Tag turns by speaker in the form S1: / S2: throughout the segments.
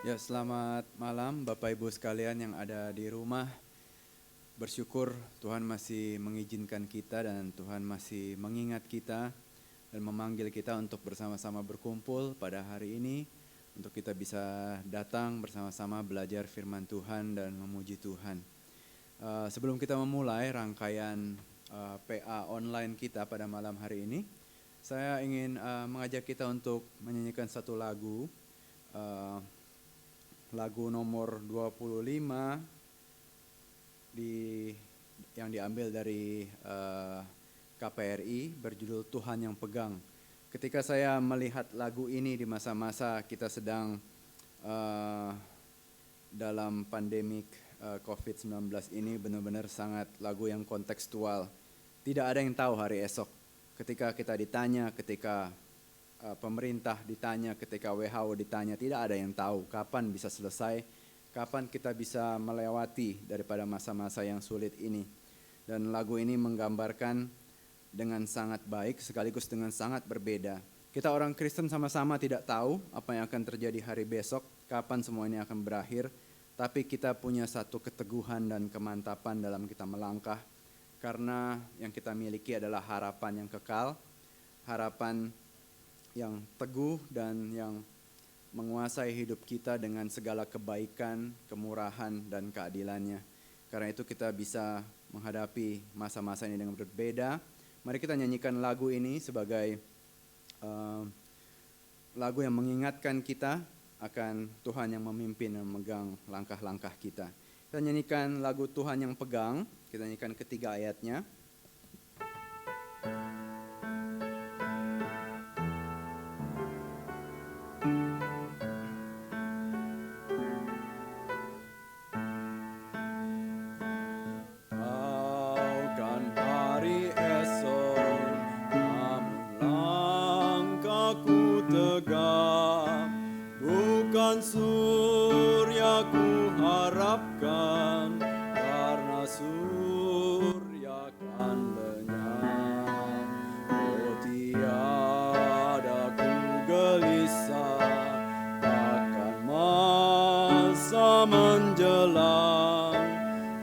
S1: Ya, selamat malam Bapak Ibu sekalian yang ada di rumah. Bersyukur Tuhan masih mengizinkan kita dan Tuhan masih mengingat kita dan memanggil kita untuk bersama-sama berkumpul pada hari ini. Untuk kita bisa datang bersama-sama belajar firman Tuhan dan memuji Tuhan. Sebelum kita memulai rangkaian PA online kita pada malam hari ini, saya ingin mengajak kita untuk menyanyikan satu lagu. Lagu nomor 25 yang diambil dari KPRI berjudul Tuhan yang Pegang. Ketika saya melihat lagu ini di masa-masa kita sedang dalam pandemik COVID-19 ini, benar-benar sangat lagu yang kontekstual. Tidak ada yang tahu hari esok. Ketika kita ditanya, ketika pemerintah ditanya, ketika WHO ditanya, tidak ada yang tahu kapan bisa selesai, kapan kita bisa melewati daripada masa-masa yang sulit ini. Dan lagu ini menggambarkan dengan sangat baik sekaligus dengan sangat berbeda. Kita orang Kristen sama-sama tidak tahu apa yang akan terjadi hari besok, kapan semua ini akan berakhir, tapi kita punya satu keteguhan dan kemantapan dalam kita melangkah, karena yang kita miliki adalah harapan yang kekal, harapan yang teguh dan yang menguasai hidup kita dengan segala kebaikan, kemurahan, dan keadilannya. Karena itu kita bisa menghadapi masa-masa ini dengan berbeda. Mari kita nyanyikan lagu ini sebagai lagu yang mengingatkan kita akan Tuhan yang memimpin dan memegang langkah-langkah kita. Kita nyanyikan lagu Tuhan yang Pegang, kita nyanyikan ketiga ayatnya.
S2: Surya ku harapkan, karena surya kan lenyap. Oh, tiada ku gelisah akan masa menjelang.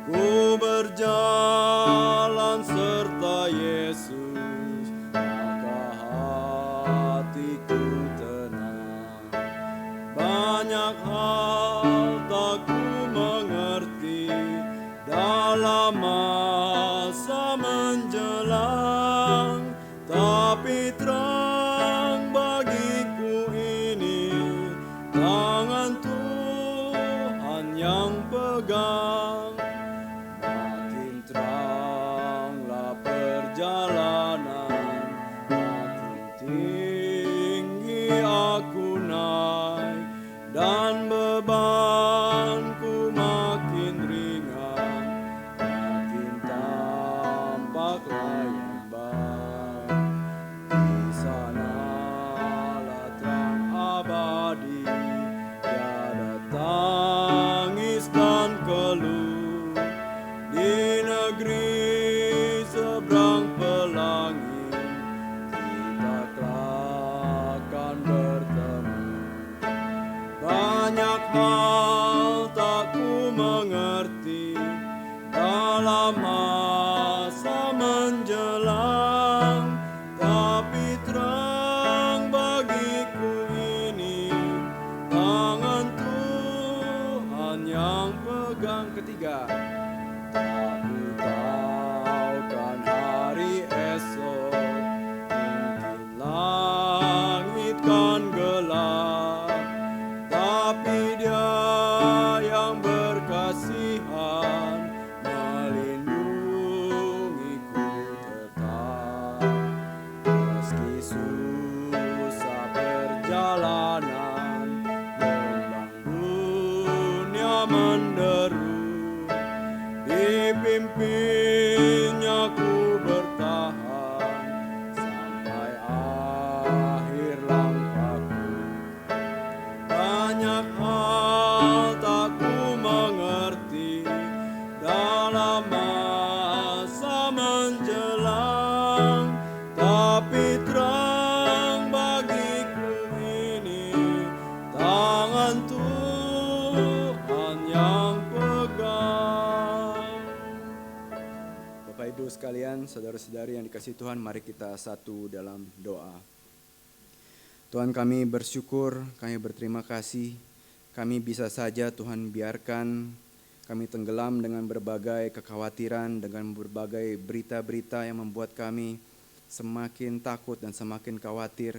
S2: Ku berjalan serta Yesus, maka hatiku tenang. Banyak hal tak ku mengerti dalam masa menjelang, tapi terang bagiku ini tangan Tuhan yang pegang. Makin teranglah perjalanan, makin tinggi aku naik, dan bebanku makin ringan, makin tampaklah yang baik. Di sanalah terang abadi, tiada tangis dan keluh. Di negeri seberang pelangi, kita akan bertemu. Banyak hal tak ku mengerti dalam masa menjelang, tapi terang bagiku ini tangan Tuhan yang pegang. Ketiga, aku tahu kan hari esok mungkin langit kan gelap, tapi Dia yang berkasihan melindungiku tetap. Meski susah perjalanan, gelombang dunia menderu, dipimpinnya ku bertahan sampai akhir langkahku. Banyak hal tak ku mengerti dalam masa menjelang, tapi terang. tangan Tuhan
S1: Ibu sekalian, saudara-saudari yang dikasihi Tuhan, mari kita satu dalam doa. Tuhan, kami bersyukur, kami berterima kasih. Kami bisa saja Tuhan biarkan kami tenggelam dengan berbagai kekhawatiran, dengan berbagai berita-berita yang membuat kami semakin takut dan semakin khawatir.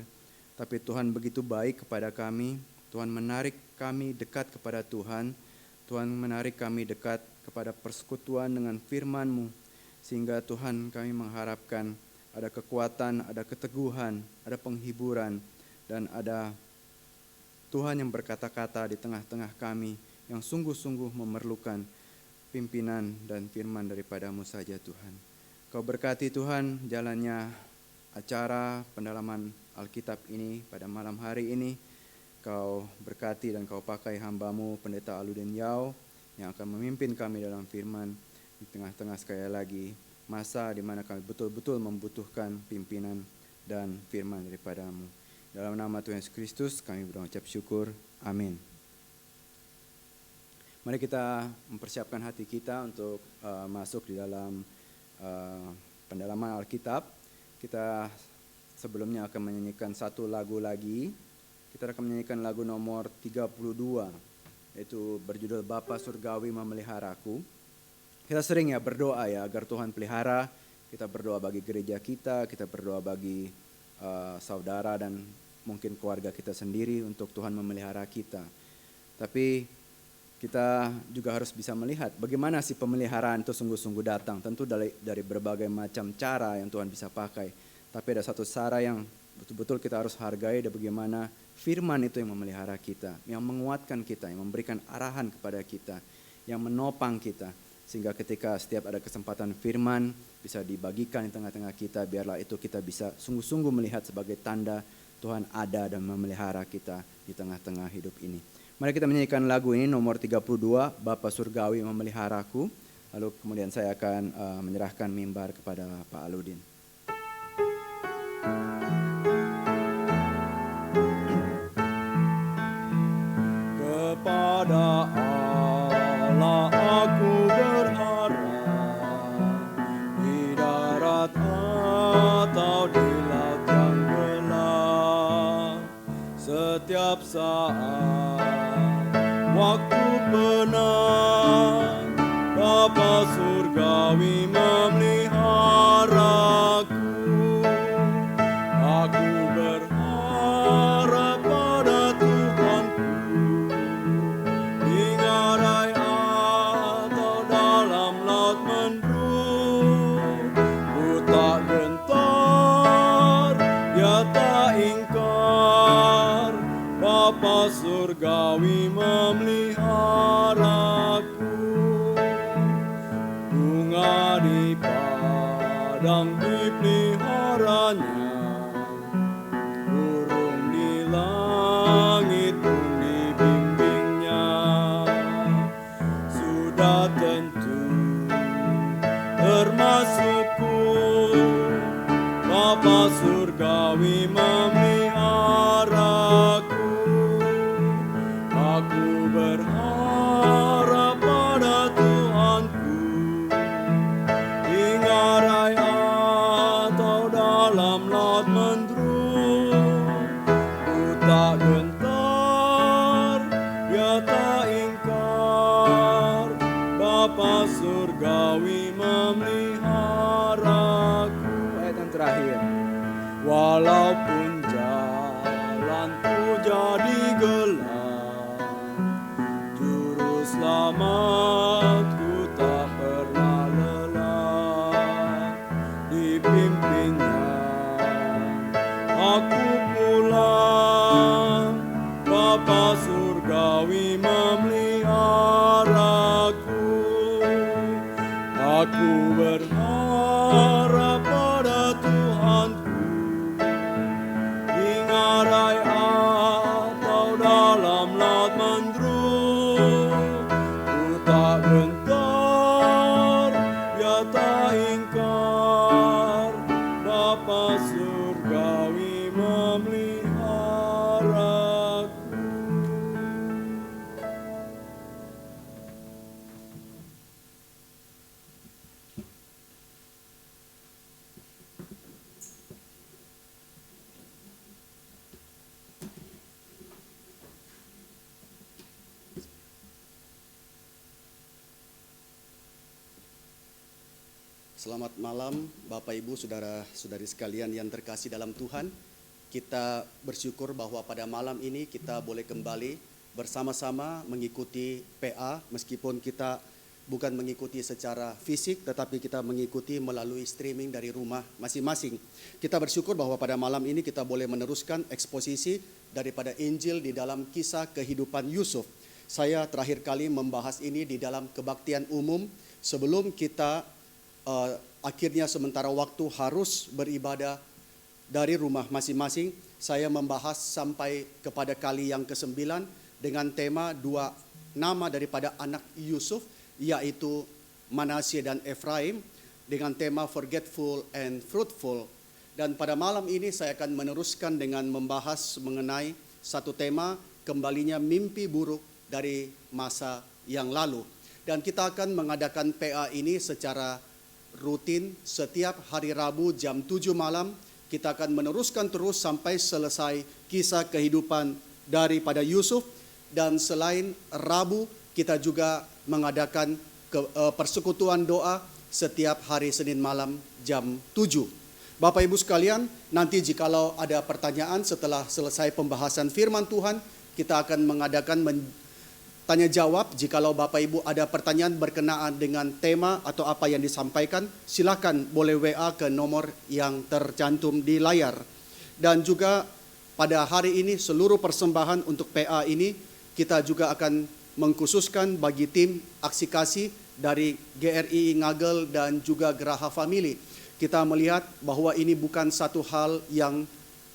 S1: Tapi Tuhan begitu baik kepada kami. Tuhan menarik kami dekat kepada Tuhan. Tuhan menarik kami dekat kepada persekutuan dengan firman-Mu. Sehingga Tuhan, kami mengharapkan ada kekuatan, ada keteguhan, ada penghiburan, dan ada Tuhan yang berkata-kata di tengah-tengah kami yang sungguh-sungguh memerlukan pimpinan dan firman daripada-Mu saja Tuhan. Kau berkati Tuhan jalannya acara pendalaman Alkitab ini pada malam hari ini. Kau berkati dan Kau pakai hamba-Mu Pendeta Aludin Yao yang akan memimpin kami dalam firman di tengah-tengah sekali lagi masa di mana kami betul-betul membutuhkan pimpinan dan firman daripada-Mu. Dalam nama Tuhan Yesus Kristus kami berucap syukur. Amin. Mari kita mempersiapkan hati kita untuk masuk di dalam pendalaman Alkitab. Kita sebelumnya akan menyanyikan satu lagu lagi. Kita akan menyanyikan lagu nomor 32, yaitu berjudul Bapa Surgawi Memeliharaku. Kita sering ya berdoa ya agar Tuhan pelihara. Kita berdoa bagi gereja kita berdoa bagi saudara dan mungkin keluarga kita sendiri untuk Tuhan memelihara kita. Tapi kita juga harus bisa melihat bagaimana sih pemeliharaan itu sungguh-sungguh datang. Tentu dari berbagai macam cara yang Tuhan bisa pakai. Tapi ada satu cara yang betul-betul kita harus hargai, dan bagaimana firman itu yang memelihara kita, yang menguatkan kita, yang memberikan arahan kepada kita, yang menopang kita. Sehingga ketika setiap ada kesempatan firman bisa dibagikan di tengah-tengah kita, biarlah itu kita bisa sungguh-sungguh melihat sebagai tanda Tuhan ada dan memelihara kita di tengah-tengah hidup ini. Mari kita menyanyikan lagu ini nomor 32, Bapa Surgawi Memeliharaku. Lalu kemudian saya akan menyerahkan mimbar kepada Pak Aludin.
S2: Kepada Allah aku berharap, di darat atau di laut yang gelap, setiap saat waktu penat, Bapa Surgawi memeliharaku. Aku berharap pada Tuhanku, di ngarai atau dalam laut mendung. Ku tak gentar, Dia tak ingkar, Bapa Surgawi memeliharaku. Bunga di padang dipeliharanya, burung di langit pun dibimbingnya. Sudah tentu termasukku, Bapa Surgawi memeliharaku. Aku berharap pada Tuhanku, di ngarai atau dalam laut mendung. Ku tak gentar, Dia tak ingkar, Bapa Surgawi memeliharaku.
S1: Ayat yang terakhir.
S2: Walaupun jalanku jadi gelap, Juru Selamatku tak pernah lelah. Dipimpinnya aku pulang, Bapa Surgawi memeliharaku. Aku berharap pada Tuhanku, di ngarai atau dalam laut mendung. Ku tak gentar, Dia tak ingkar, Bapa Surgawi memeliharaku.
S3: Selamat malam Bapak Ibu, saudara-saudari sekalian yang terkasih dalam Tuhan. Kita bersyukur bahwa pada malam ini kita boleh kembali bersama-sama mengikuti PA, meskipun kita bukan mengikuti secara fisik, tetapi kita mengikuti melalui streaming dari rumah masing-masing. Kita bersyukur bahwa pada malam ini kita boleh meneruskan eksposisi daripada Injil di dalam kisah kehidupan Yusuf. Saya terakhir kali membahas ini di dalam kebaktian umum sebelum kita akhirnya sementara waktu harus beribadah dari rumah masing-masing. Saya membahas sampai kepada kali yang ke-9 dengan tema 2 nama daripada anak Yusuf, yaitu Manasye dan Efraim, dengan tema forgetful and fruitful. Dan pada malam ini saya akan meneruskan dengan membahas mengenai satu tema, kembalinya mimpi buruk dari masa yang lalu. Dan kita akan mengadakan PA ini secara rutin setiap hari Rabu jam 7 malam. Kita akan meneruskan terus sampai selesai kisah kehidupan daripada Yusuf. Dan selain Rabu, kita juga mengadakan persekutuan doa setiap hari Senin malam jam 7. Bapak Ibu sekalian, nanti jikalau ada pertanyaan setelah selesai pembahasan firman Tuhan, kita akan mengadakan tanya jawab. Jikalau Bapak Ibu ada pertanyaan berkenaan dengan tema atau apa yang disampaikan, silakan boleh WA ke nomor yang tercantum di layar. Dan juga pada hari ini seluruh persembahan untuk PA ini kita juga akan mengkhususkan bagi tim aksi kasih dari GRI Ngagel dan juga Geraha Family. Kita melihat bahwa ini bukan satu hal yang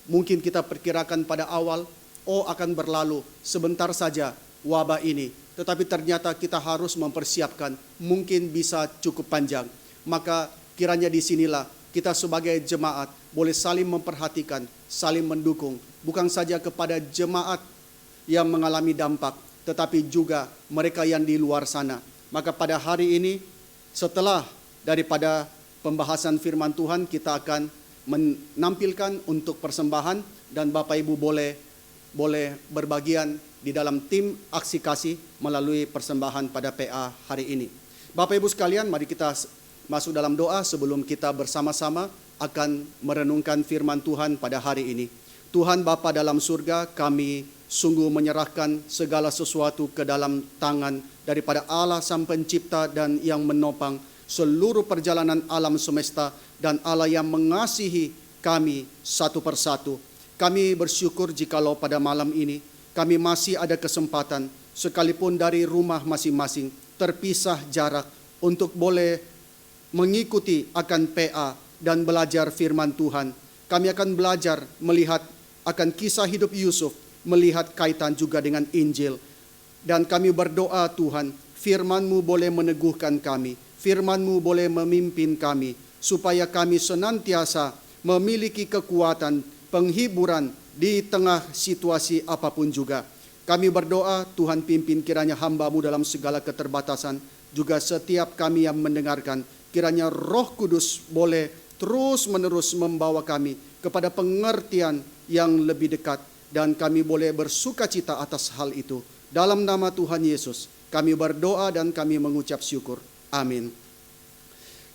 S3: mungkin kita perkirakan pada awal, akan berlalu sebentar saja wabah ini, tetapi ternyata kita harus mempersiapkan, mungkin bisa cukup panjang. Maka kiranya disinilah kita sebagai jemaat boleh saling memperhatikan, saling mendukung, bukan saja kepada jemaat yang mengalami dampak, tetapi juga mereka yang di luar sana. Maka pada hari ini, setelah daripada pembahasan firman Tuhan, kita akan menampilkan untuk persembahan, dan Bapak Ibu boleh berbagian di dalam tim aksi kasih melalui persembahan pada PA hari ini. Bapak Ibu sekalian, mari kita masuk dalam doa sebelum kita bersama-sama akan merenungkan firman Tuhan pada hari ini. Tuhan Bapa dalam surga, kami sungguh menyerahkan segala sesuatu ke dalam tangan daripada Allah Sang Pencipta dan yang menopang seluruh perjalanan alam semesta, dan Allah yang mengasihi kami satu persatu. Kami bersyukur jikalau pada malam ini kami masih ada kesempatan, sekalipun dari rumah masing-masing, terpisah jarak, untuk boleh mengikuti akan PA dan belajar firman Tuhan. Kami akan belajar melihat akan kisah hidup Yusuf, melihat kaitan juga dengan Injil. Dan kami berdoa Tuhan, firman-Mu boleh meneguhkan kami, firman-Mu boleh memimpin kami, supaya kami senantiasa memiliki kekuatan, penghiburan di tengah situasi apapun juga. Kami berdoa Tuhan pimpin kiranya hamba-Mu dalam segala keterbatasan, juga setiap kami yang mendengarkan, kiranya Roh Kudus boleh terus-menerus membawa kami kepada pengertian yang lebih dekat, dan kami boleh bersukacita atas hal itu. Dalam nama Tuhan Yesus kami berdoa dan kami mengucap syukur. Amin.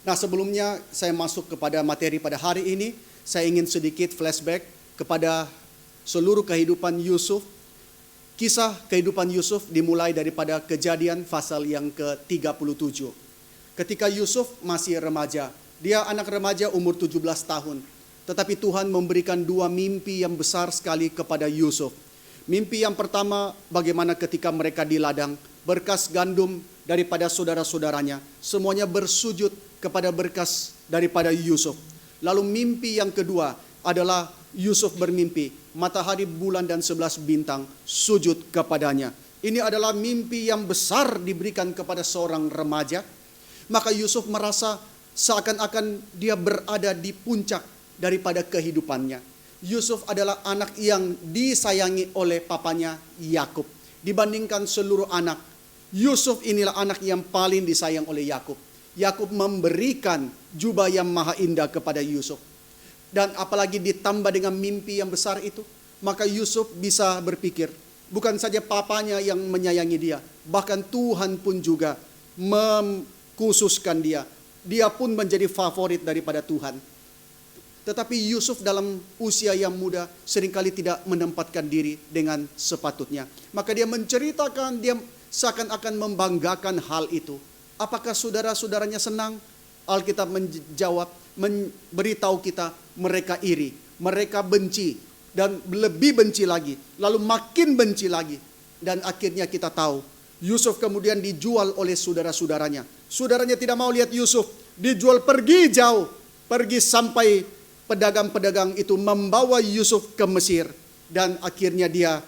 S3: Nah, sebelumnya saya masuk kepada materi pada hari ini, saya ingin sedikit flashback kepada seluruh kehidupan Yusuf. Kisah kehidupan Yusuf dimulai daripada Kejadian pasal yang ke-37. Ketika Yusuf masih remaja, dia anak remaja umur 17 tahun. Tetapi Tuhan memberikan 2 mimpi yang besar sekali kepada Yusuf. Mimpi yang pertama, bagaimana ketika mereka di ladang, berkas gandum daripada saudara-saudaranya, semuanya bersujud kepada berkas daripada Yusuf. Lalu mimpi yang kedua adalah Yusuf bermimpi, matahari, bulan, dan 11 bintang sujud kepadanya. Ini adalah mimpi yang besar diberikan kepada seorang remaja. Maka Yusuf merasa seakan-akan dia berada di puncak daripada kehidupannya. Yusuf adalah anak yang disayangi oleh papanya Yakub. Dibandingkan seluruh anak, Yusuf inilah anak yang paling disayang oleh Yakub. Yakub memberikan jubah yang maha indah kepada Yusuf. Dan apalagi ditambah dengan mimpi yang besar itu, maka Yusuf bisa berpikir, bukan saja papanya yang menyayangi dia, bahkan Tuhan pun juga mengkhususkan dia dia pun menjadi favorit daripada Tuhan. Tetapi Yusuf dalam usia yang muda seringkali tidak menempatkan diri dengan sepatutnya. Maka dia menceritakan, dia seakan-akan membanggakan hal itu. Apakah saudara-saudaranya senang? Alkitab menjawab, memberitahu kita mereka iri, mereka benci, dan lebih benci lagi, lalu makin benci lagi. Dan akhirnya kita tahu, Yusuf kemudian dijual oleh saudara-saudaranya. Saudaranya tidak mau lihat Yusuf, dijual pergi jauh, pergi sampai pedagang-pedagang itu membawa Yusuf ke Mesir. Dan akhirnya dia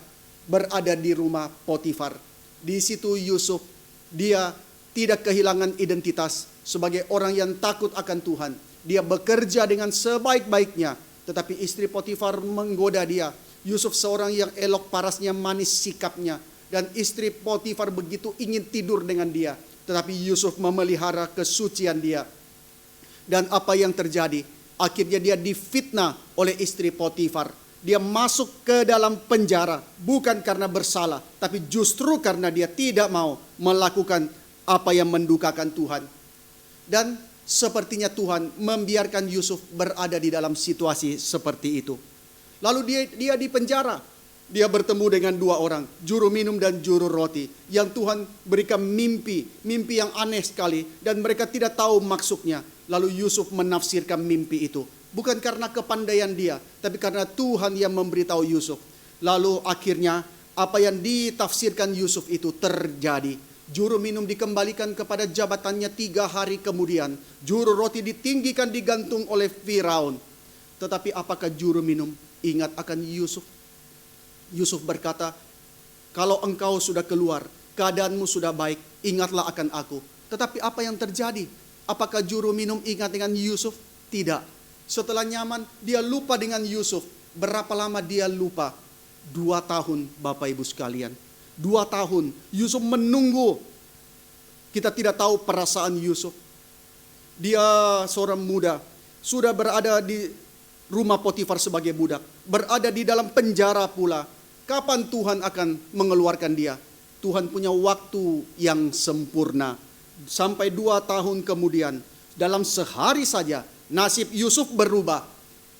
S3: berada di rumah Potifar. Di situ Yusuf, dia tidak kehilangan identitas sebagai orang yang takut akan Tuhan. Dia bekerja dengan sebaik-baiknya, tetapi istri Potifar menggoda dia. Yusuf seorang yang elok parasnya, manis sikapnya, dan istri Potifar begitu ingin tidur dengan dia, tetapi Yusuf memelihara kesucian dia. Dan apa yang terjadi? Akhirnya dia difitnah oleh istri Potifar. Dia masuk ke dalam penjara bukan karena bersalah, tapi justru karena dia tidak mau melakukan apa yang mendukakan Tuhan. Dan sepertinya Tuhan membiarkan Yusuf berada di dalam situasi seperti itu. Lalu dia di penjara. Dia bertemu dengan dua orang, juru minum dan juru roti, yang Tuhan berikan mimpi yang aneh sekali, dan mereka tidak tahu maksudnya. Lalu Yusuf menafsirkan mimpi itu, bukan karena kepandaian dia, tapi karena Tuhan yang memberitahu Yusuf. Lalu akhirnya apa yang ditafsirkan Yusuf itu terjadi. Juru minum dikembalikan kepada jabatannya 3 hari kemudian. Juru roti ditinggikan, digantung oleh Firaun. Tetapi apakah juru minum ingat akan Yusuf? Yusuf berkata, kalau engkau sudah keluar, keadaanmu sudah baik, ingatlah akan aku. Tetapi apa yang terjadi? Apakah juru minum ingat dengan Yusuf? Tidak. Setelah nyaman, dia lupa dengan Yusuf. Berapa lama dia lupa? 2 tahun, Bapak Ibu sekalian. 2 tahun, Yusuf menunggu. Kita tidak tahu perasaan Yusuf. Dia seorang muda, sudah berada di rumah Potifar sebagai budak, berada di dalam penjara pula. Kapan Tuhan akan mengeluarkan dia? Tuhan punya waktu yang sempurna. Sampai 2 tahun kemudian, dalam sehari saja nasib Yusuf berubah.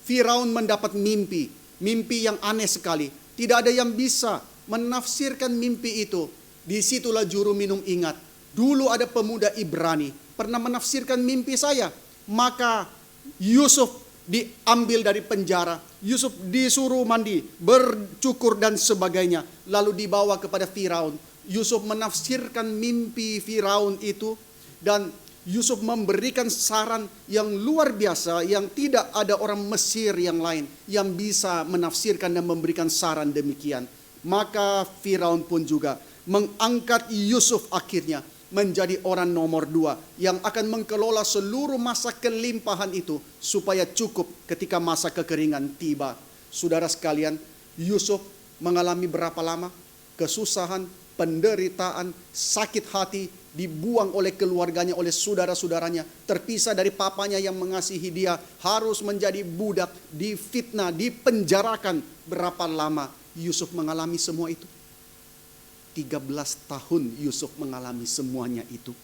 S3: Firaun mendapat mimpi yang aneh sekali. Tidak ada yang bisa menafsirkan mimpi itu. Disitulah juru minum ingat. Dulu ada pemuda Ibrani pernah menafsirkan mimpi saya. Maka Yusuf diambil dari penjara. Yusuf disuruh mandi, bercukur dan sebagainya. Lalu dibawa kepada Firaun. Yusuf menafsirkan mimpi Firaun itu. Dan Yusuf memberikan saran yang luar biasa, yang tidak ada orang Mesir yang lain yang bisa menafsirkan dan memberikan saran demikian. Maka Firaun pun juga mengangkat Yusuf akhirnya menjadi orang nomor 2 yang akan mengelola seluruh masa kelimpahan itu supaya cukup ketika masa kekeringan tiba. Saudara sekalian, Yusuf mengalami berapa lama? Kesusahan, penderitaan, sakit hati, dibuang oleh keluarganya, oleh saudara-saudaranya, terpisah dari papanya yang mengasihi dia, harus menjadi budak, difitnah, dipenjarakan. Berapa lama Yusuf mengalami semua itu? 13 tahun Yusuf mengalami semuanya itu.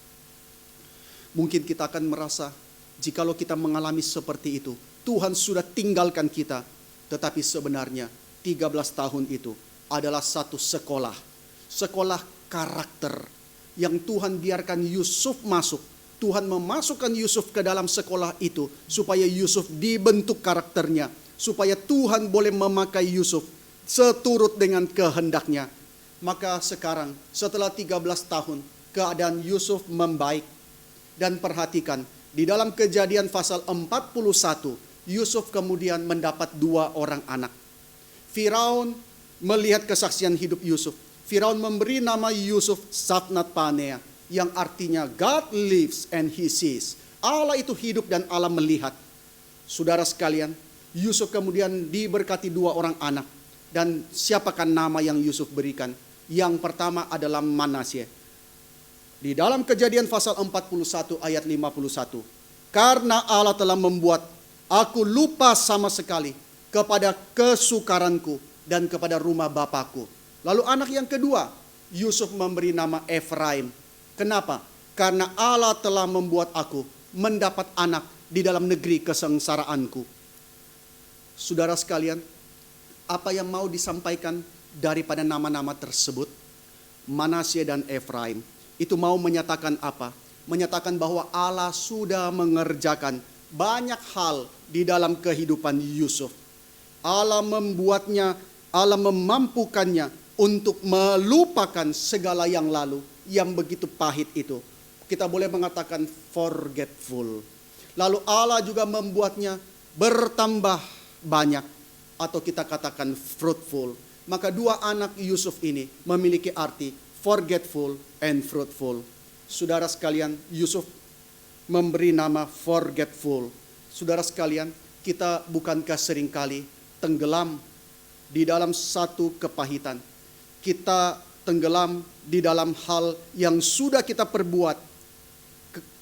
S3: Mungkin kita akan merasa, jikalau kita mengalami seperti itu, Tuhan sudah tinggalkan kita. Tetapi sebenarnya 13 tahun itu adalah satu sekolah karakter yang Tuhan biarkan Yusuf masuk. Tuhan memasukkan Yusuf ke dalam sekolah itu supaya Yusuf dibentuk karakternya, supaya Tuhan boleh memakai Yusuf seturut dengan kehendaknya. Maka sekarang setelah 13 tahun keadaan Yusuf membaik. Dan perhatikan, di dalam Kejadian pasal 41, Yusuf kemudian mendapat 2 orang anak. Firaun melihat kesaksian hidup Yusuf. Firaun memberi nama Yusuf Safnat Panea, yang artinya God lives and he sees. Allah itu hidup dan Allah melihat. Saudara sekalian, Yusuf kemudian diberkati 2 orang anak. Dan siapakah nama yang Yusuf berikan? Yang pertama adalah Manasye. Di dalam Kejadian pasal 41 ayat 51. Karena Allah telah membuat aku lupa sama sekali kepada kesukaranku dan kepada rumah bapakku. Lalu anak yang kedua, Yusuf memberi nama Efraim. Kenapa? Karena Allah telah membuat aku mendapat anak di dalam negeri kesengsaraanku. Saudara sekalian, apa yang mau disampaikan daripada nama-nama tersebut? Manasye dan Efraim itu mau menyatakan apa? Menyatakan bahwa Allah sudah mengerjakan banyak hal di dalam kehidupan Yusuf. Allah membuatnya, Allah memampukannya untuk melupakan segala yang lalu, yang begitu pahit itu. Kita boleh mengatakan forgetful. Lalu Allah juga membuatnya bertambah banyak, atau kita katakan fruitful. Maka dua anak Yusuf ini memiliki arti forgetful and fruitful. Saudara sekalian, Yusuf memberi nama forgetful. Saudara sekalian, kita bukankah seringkali tenggelam di dalam satu kepahitan? Kita tenggelam di dalam hal yang sudah kita perbuat,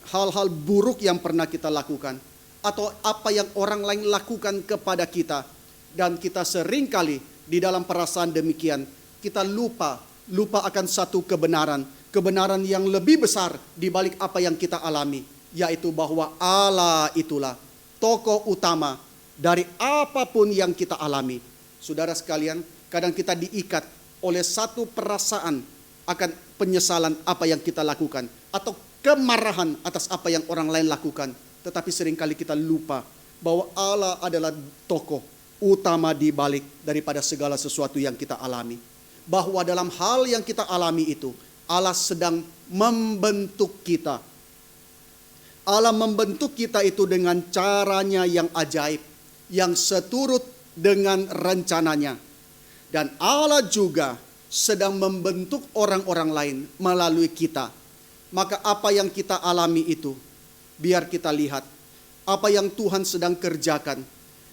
S3: hal-hal buruk yang pernah kita lakukan, atau apa yang orang lain lakukan kepada kita. Dan kita seringkali di dalam perasaan demikian, kita lupa akan satu kebenaran yang lebih besar di balik apa yang kita alami, yaitu bahwa Allah itulah tokoh utama dari apapun yang kita alami. Saudara sekalian, kadang kita diikat oleh satu perasaan akan penyesalan apa yang kita lakukan, atau kemarahan atas apa yang orang lain lakukan. Tetapi seringkali kita lupa bahwa Allah adalah tokoh utama di balik daripada segala sesuatu yang kita alami. Bahwa dalam hal yang kita alami itu, Allah sedang membentuk kita. Allah membentuk kita itu dengan caranya yang ajaib, yang seturut dengan rencananya. Dan Allah juga sedang membentuk orang-orang lain melalui kita. Maka apa yang kita alami itu, biar kita lihat apa yang Tuhan sedang kerjakan.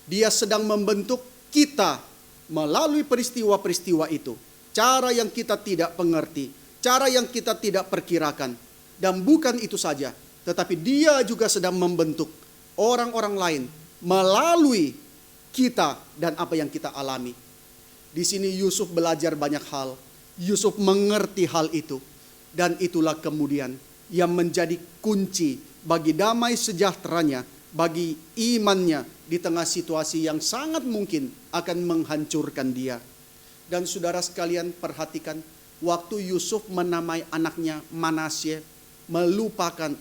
S3: Dia sedang membentuk kita melalui peristiwa-peristiwa itu. Cara yang kita tidak mengerti, cara yang kita tidak perkirakan. Dan bukan itu saja, tetapi dia juga sedang membentuk orang-orang lain melalui kita dan apa yang kita alami. Di sini Yusuf belajar banyak hal. Yusuf mengerti hal itu. Dan itulah kemudian yang menjadi kunci bagi damai sejahteranya, bagi imannya di tengah situasi yang sangat mungkin akan menghancurkan dia. Dan saudara sekalian, perhatikan, waktu Yusuf menamai anaknya Manasye,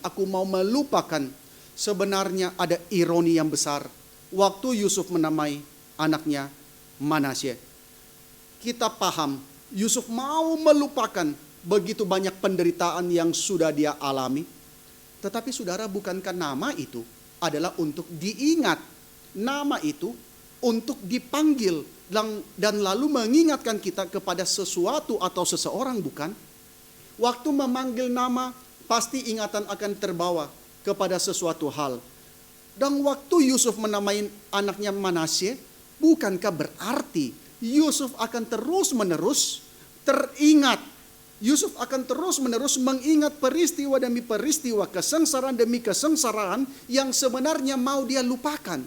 S3: aku mau melupakan, sebenarnya ada ironi yang besar. Waktu Yusuf menamai anaknya Manasye, kita paham Yusuf mau melupakan begitu banyak penderitaan yang sudah dia alami. Tetapi saudara, bukankah nama itu adalah untuk diingat? Nama itu untuk dipanggil dan lalu mengingatkan kita kepada sesuatu atau seseorang, bukan? Waktu memanggil nama, pasti ingatan akan terbawa kepada sesuatu hal. Dan waktu Yusuf menamai anaknya Manasye, bukankah berarti Yusuf akan terus-menerus teringat? Yusuf akan terus-menerus mengingat peristiwa demi peristiwa, kesengsaraan demi kesengsaraan yang sebenarnya mau dia lupakan.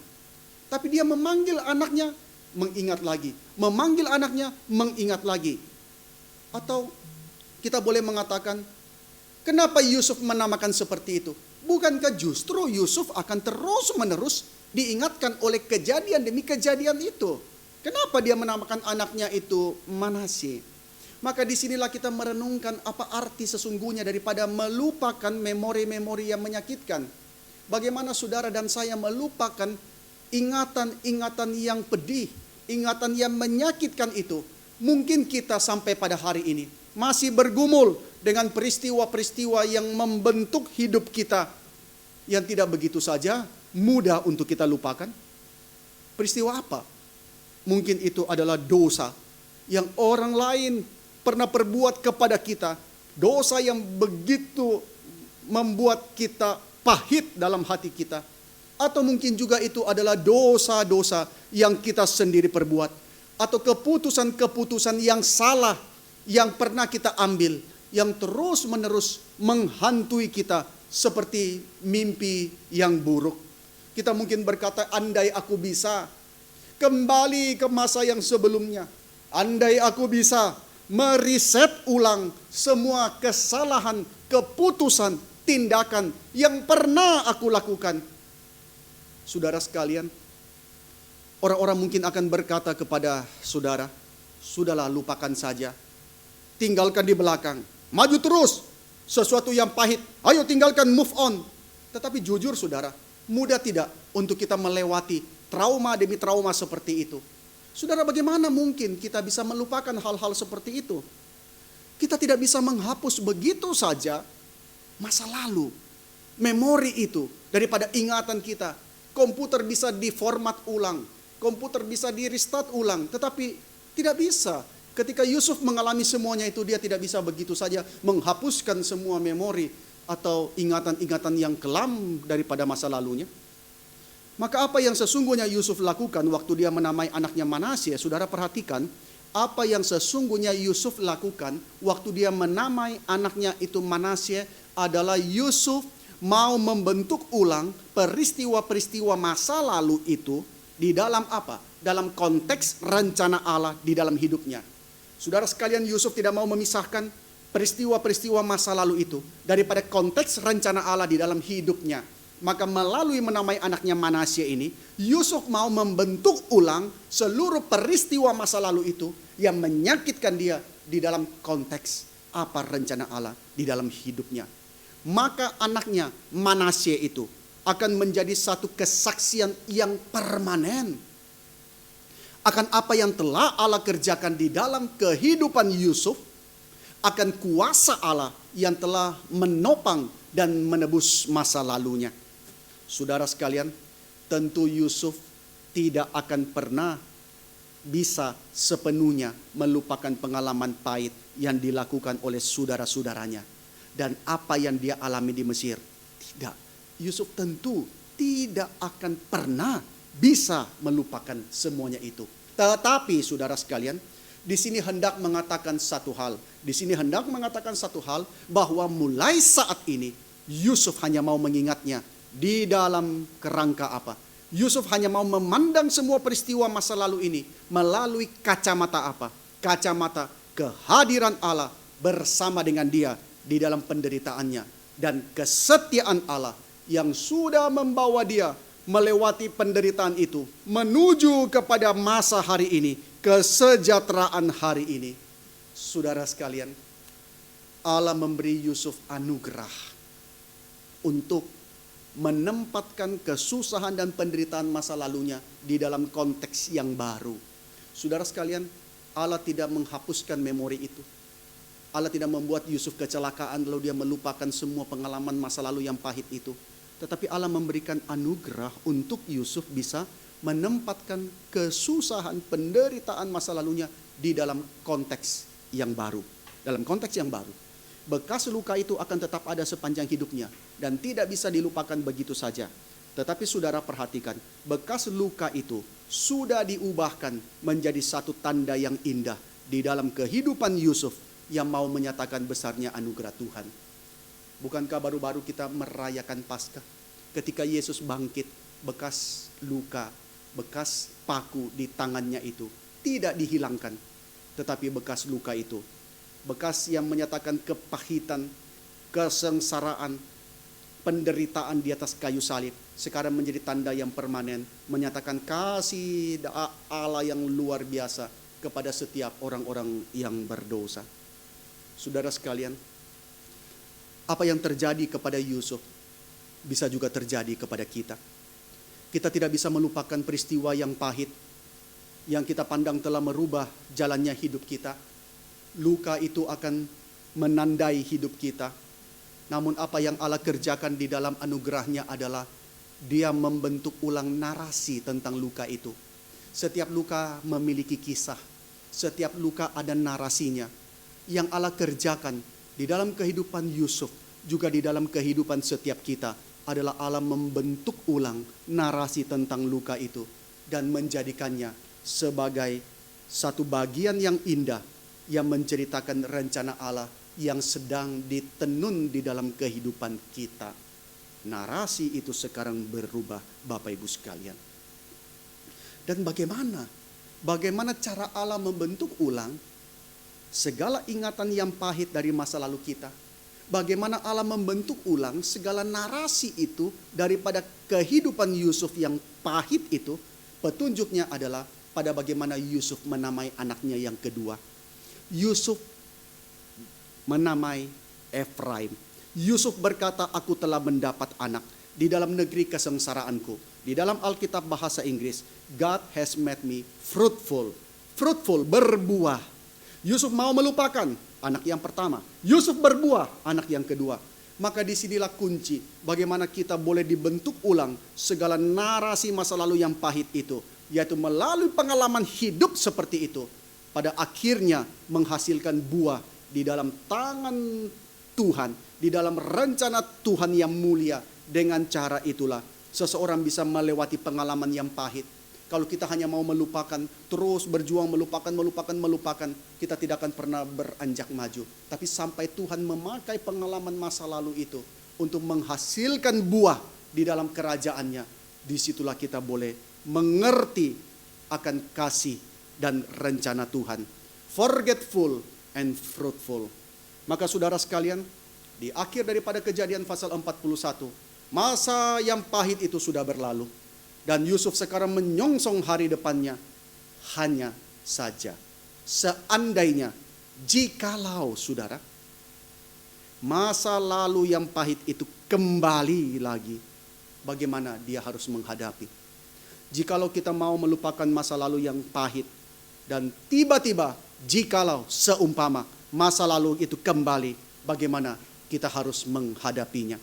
S3: Tapi dia memanggil anaknya, mengingat lagi. Memanggil anaknya, mengingat lagi. Atau kita boleh mengatakan, kenapa Yusuf menamakan seperti itu? Bukankah justru Yusuf akan terus-menerus diingatkan oleh kejadian demi kejadian itu? Kenapa dia menamakan anaknya itu Manasye? Maka disinilah kita merenungkan apa arti sesungguhnya daripada melupakan memori-memori yang menyakitkan. Bagaimana saudara dan saya melupakan ingatan-ingatan yang pedih, ingatan yang menyakitkan itu. Mungkin kita sampai pada hari ini masih bergumul dengan peristiwa-peristiwa yang membentuk hidup kita, yang tidak begitu saja mudah untuk kita lupakan. Peristiwa apa? Mungkin itu adalah dosa yang orang lain pernah perbuat kepada kita, dosa yang begitu membuat kita pahit dalam hati kita. Atau mungkin juga itu adalah dosa-dosa yang kita sendiri perbuat, atau keputusan-keputusan yang salah yang pernah kita ambil, yang terus-menerus menghantui kita seperti mimpi yang buruk. Kita mungkin berkata, andai aku bisa kembali ke masa yang sebelumnya, andai aku bisa meriset ulang semua kesalahan, keputusan tindakan yang pernah aku lakukan. Saudara sekalian, orang-orang mungkin akan berkata kepada saudara, sudahlah lupakan saja, tinggalkan di belakang, maju terus, sesuatu yang pahit, ayo tinggalkan, move on. Tetapi jujur saudara, mudah tidak untuk kita melewati trauma demi trauma seperti itu. Saudara, bagaimana mungkin kita bisa melupakan hal-hal seperti itu? Kita tidak bisa menghapus begitu saja masa lalu, memori itu daripada ingatan kita. Komputer bisa diformat ulang, komputer bisa di restart ulang, tetapi tidak bisa. Ketika Yusuf mengalami semuanya itu, dia tidak bisa begitu saja menghapuskan semua memori atau ingatan-ingatan yang kelam daripada masa lalunya. Maka apa yang sesungguhnya Yusuf lakukan waktu dia menamai anaknya Manasye? Saudara perhatikan, apa yang sesungguhnya Yusuf lakukan waktu dia menamai anaknya itu Manasye adalah Yusuf mau membentuk ulang peristiwa-peristiwa masa lalu itu di dalam apa? Dalam konteks rencana Allah di dalam hidupnya. Saudara sekalian, Yusuf tidak mau memisahkan peristiwa-peristiwa masa lalu itu daripada konteks rencana Allah di dalam hidupnya. Maka melalui menamai anaknya Manasye ini, Yusuf mau membentuk ulang seluruh peristiwa masa lalu itu yang menyakitkan dia di dalam konteks apa rencana Allah di dalam hidupnya. Maka anaknya Manasye itu akan menjadi satu kesaksian yang permanen akan apa yang telah Allah kerjakan di dalam kehidupan Yusuf, akan kuasa Allah yang telah menopang dan menebus masa lalunya. Saudara sekalian, tentu Yusuf tidak akan pernah bisa sepenuhnya melupakan pengalaman pahit yang dilakukan oleh saudara-saudaranya dan apa yang dia alami di Mesir. Tidak, Yusuf tentu tidak akan pernah bisa melupakan semuanya itu. Tetapi saudara sekalian, di sini hendak mengatakan satu hal. Di sini hendak mengatakan satu hal, bahwa mulai saat ini Yusuf hanya mau mengingatnya di dalam kerangka apa? Yusuf hanya mau memandang semua peristiwa masa lalu ini melalui kacamata apa? Kacamata kehadiran Allah bersama dengan dia di dalam penderitaannya, dan kesetiaan Allah yang sudah membawa dia melewati penderitaan itu menuju kepada masa hari ini, kesejahteraan hari ini. Saudara sekalian, Allah memberi Yusuf anugerah untuk menempatkan kesusahan dan penderitaan masa lalunya di dalam konteks yang baru. Saudara sekalian, Allah tidak menghapuskan memori itu. Allah tidak membuat Yusuf kecelakaan lalu dia melupakan semua pengalaman masa lalu yang pahit itu. Tetapi Allah memberikan anugerah untuk Yusuf bisa menempatkan kesusahan, penderitaan masa lalunya di dalam konteks yang baru. Dalam konteks yang baru. Bekas luka itu akan tetap ada sepanjang hidupnya dan tidak bisa dilupakan begitu saja. Tetapi saudara perhatikan, bekas luka itu sudah diubahkan menjadi satu tanda yang indah di dalam kehidupan Yusuf yang mau menyatakan besarnya anugerah Tuhan. Bukankah baru-baru kita merayakan Paskah? Ketika Yesus bangkit, bekas luka, bekas paku di tangannya itu tidak dihilangkan. Tetapi bekas luka itu, bekas yang menyatakan kepahitan, kesengsaraan, penderitaan di atas kayu salib, sekarang menjadi tanda yang permanen, menyatakan kasih Allah yang luar biasa kepada setiap orang-orang yang berdosa. Saudara sekalian, apa yang terjadi kepada Yusuf bisa juga terjadi kepada kita. Kita tidak bisa melupakan peristiwa yang pahit yang kita pandang telah merubah jalannya hidup kita. Luka itu akan menandai hidup kita. Namun apa yang Allah kerjakan di dalam anugerahnya adalah dia membentuk ulang narasi tentang luka itu. Setiap luka memiliki kisah. Setiap luka ada narasinya. Yang Allah kerjakan di dalam kehidupan Yusuf, juga di dalam kehidupan setiap kita, adalah Allah membentuk ulang narasi tentang luka itu dan menjadikannya sebagai satu bagian yang indah yang menceritakan rencana Allah yang sedang ditenun di dalam kehidupan kita. Narasi itu sekarang berubah, Bapak Ibu sekalian. Dan bagaimana cara Allah membentuk ulang segala ingatan yang pahit dari masa lalu kita? bagaimana Allah membentuk ulang segala narasi itu daripada kehidupan Yusuf yang pahit itu. Petunjuknya adalah pada bagaimana Yusuf menamai anaknya yang kedua. Yusuf menamai Efraim. Yusuf berkata, aku telah mendapat anak di dalam negeri kesengsaraanku. Di dalam Alkitab bahasa Inggris, God has made me fruitful. Fruitful, berbuah. Yusuf mau melupakan anak yang pertama. Yusuf berbuah, anak yang kedua. Maka disinilah kunci bagaimana kita boleh dibentuk ulang segala narasi masa lalu yang pahit itu. Yaitu melalui pengalaman hidup seperti itu. Pada akhirnya menghasilkan buah di dalam tangan Tuhan. Di dalam rencana Tuhan yang mulia. Dengan cara itulah seseorang bisa melewati pengalaman yang pahit. Kalau kita hanya mau melupakan, terus berjuang melupakan, kita tidak akan pernah beranjak maju. Tapi sampai Tuhan memakai pengalaman masa lalu itu untuk menghasilkan buah di dalam kerajaannya, disitulah kita boleh mengerti akan kasih dan rencana Tuhan. Forgetful and fruitful. Maka saudara sekalian, di akhir daripada Kejadian pasal 41, masa yang pahit itu sudah berlalu. Dan Yusuf sekarang menyongsong hari depannya. Hanya saja, seandainya, jikalau saudara, masa lalu yang pahit itu kembali lagi, bagaimana dia harus menghadapi. Jikalau kita mau melupakan masa lalu yang pahit, dan tiba-tiba jikalau seumpama masa lalu itu kembali, bagaimana kita harus menghadapinya.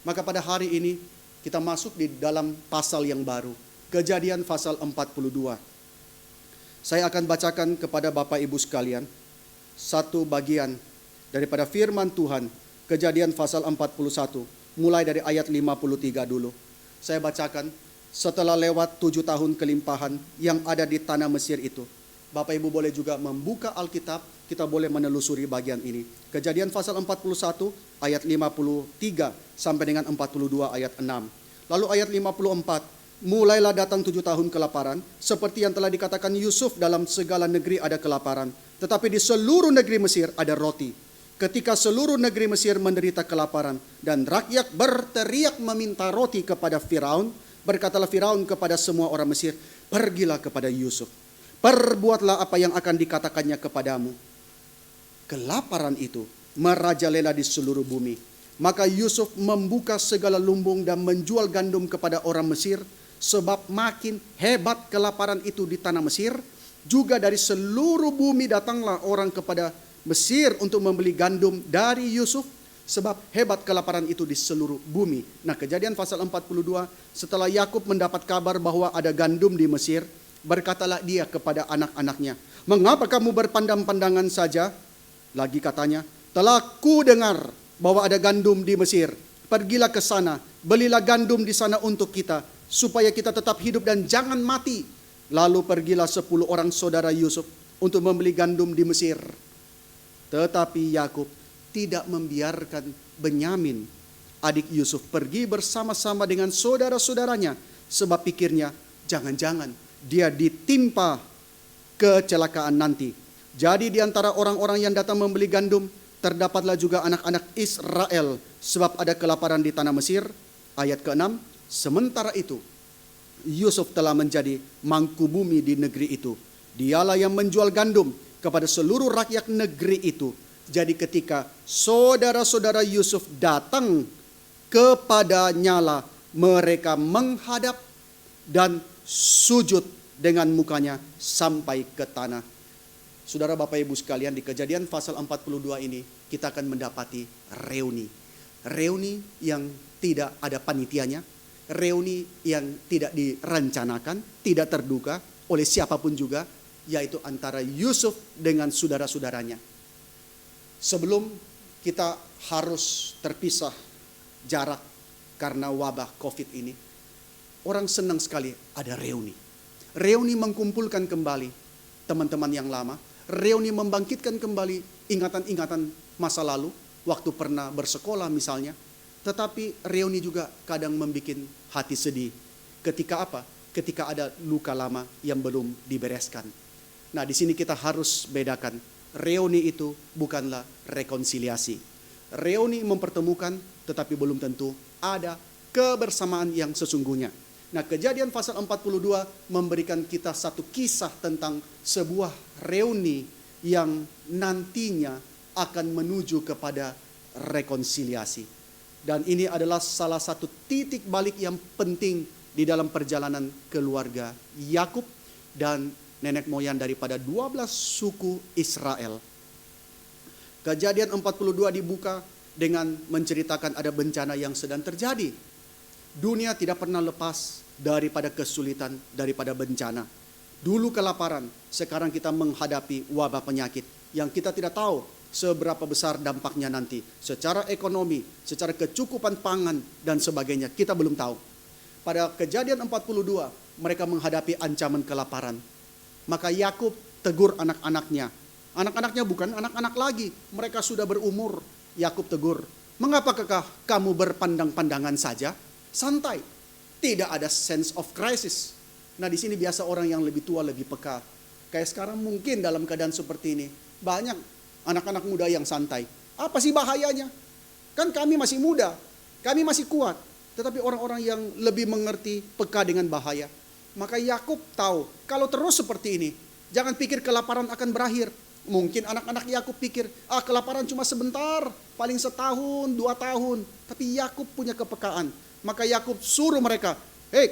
S3: Maka pada hari ini, kita masuk di dalam pasal yang baru. Kejadian pasal 42. Saya akan bacakan kepada Bapak Ibu sekalian satu bagian daripada firman Tuhan. Kejadian pasal 41. Mulai dari ayat 53 dulu. Saya bacakan. Setelah lewat 7 tahun kelimpahan yang ada di tanah Mesir itu. Bapak Ibu boleh juga membuka Alkitab. Kita boleh menelusuri bagian ini. Kejadian pasal 41 ayat 53 sampai dengan 42 ayat 6. Lalu ayat 54, mulailah datang 7 tahun kelaparan, seperti yang telah dikatakan Yusuf, dalam segala negeri ada kelaparan. Tetapi di seluruh negeri Mesir ada roti. Ketika seluruh negeri Mesir menderita kelaparan, dan rakyat berteriak meminta roti kepada Firaun, berkatalah Firaun kepada semua orang Mesir, pergilah kepada Yusuf, perbuatlah apa yang akan dikatakannya kepadamu. Kelaparan itu merajalela di seluruh bumi. Maka Yusuf membuka segala lumbung dan menjual gandum kepada orang Mesir, sebab makin hebat kelaparan itu di tanah Mesir. Juga dari seluruh bumi datanglah orang kepada Mesir untuk membeli gandum dari Yusuf, sebab hebat kelaparan itu di seluruh bumi. Nah, Kejadian pasal 42, setelah Yakub mendapat kabar bahwa ada gandum di Mesir, berkatalah dia kepada anak-anaknya, mengapa kamu berpandang-pandangan saja? Lagi katanya, telah ku dengar bahwa ada gandum di Mesir. Pergilah ke sana, belilah gandum di sana untuk kita, supaya kita tetap hidup dan jangan mati. Lalu pergilah 10 orang saudara Yusuf untuk membeli gandum di Mesir. Tetapi Yakub tidak membiarkan Benyamin, adik Yusuf, pergi bersama-sama dengan saudara-saudaranya, sebab pikirnya, jangan-jangan dia ditimpa kecelakaan nanti. Jadi di antara orang-orang yang datang membeli gandum, terdapatlah juga anak-anak Israel, sebab ada kelaparan di tanah Mesir. Ayat ke-6, sementara itu Yusuf telah menjadi mangku bumi di negeri itu. Dialah yang menjual gandum kepada seluruh rakyat negeri itu. Jadi ketika saudara-saudara Yusuf datang kepadanya, mereka menghadap dan sujud dengan mukanya sampai ke tanah. Saudara Bapak Ibu sekalian, di Kejadian pasal 42 ini kita akan mendapati reuni. Reuni yang tidak ada panitianya, reuni yang tidak direncanakan, tidak terduga oleh siapapun juga, yaitu antara Yusuf dengan saudara-saudaranya. Sebelum kita harus terpisah jarak karena wabah COVID ini, orang senang sekali ada reuni. Reuni mengkumpulkan kembali teman-teman yang lama. Reuni membangkitkan kembali ingatan-ingatan masa lalu, waktu pernah bersekolah misalnya. Tetapi reuni juga kadang membuat hati sedih. Ketika apa? Ketika ada luka lama yang belum dibereskan. Nah, di sini kita harus bedakan. Reuni itu bukanlah rekonsiliasi. reuni mempertemukan, tetapi belum tentu ada kebersamaan yang sesungguhnya. Nah, Kejadian pasal 42 memberikan kita satu kisah tentang sebuah reuni yang nantinya akan menuju kepada rekonsiliasi. Dan ini adalah salah satu titik balik yang penting di dalam perjalanan keluarga Yakub dan nenek moyang daripada 12 suku Israel. Kejadian 42 dibuka dengan menceritakan ada bencana yang sedang terjadi. Dunia tidak pernah lepas daripada kesulitan, daripada bencana. Dulu kelaparan, sekarang kita menghadapi wabah penyakit yang kita tidak tahu seberapa besar dampaknya nanti. Secara ekonomi, secara kecukupan pangan dan sebagainya, kita belum tahu. Pada Kejadian 42, mereka menghadapi ancaman kelaparan. Maka Yakub tegur anak-anaknya. Anak-anaknya bukan anak-anak lagi, mereka sudah berumur. Yakub tegur, "Mengapakah kamu berpandang-pandangan saja? Santai, tidak ada sense of crisis." Nah, di sini biasa orang yang lebih tua lebih peka. Kayak sekarang mungkin dalam keadaan seperti ini, banyak anak-anak muda yang santai. Apa sih bahayanya? Kan kami masih muda, kami masih kuat. Tetapi orang-orang yang lebih mengerti, peka dengan bahaya. Maka Yakub tahu, kalau terus seperti ini, jangan pikir kelaparan akan berakhir. Mungkin anak-anak Yakub pikir, kelaparan cuma sebentar, paling setahun, 2 tahun. Tapi Yakub punya kepekaan. Maka Yakub suruh mereka,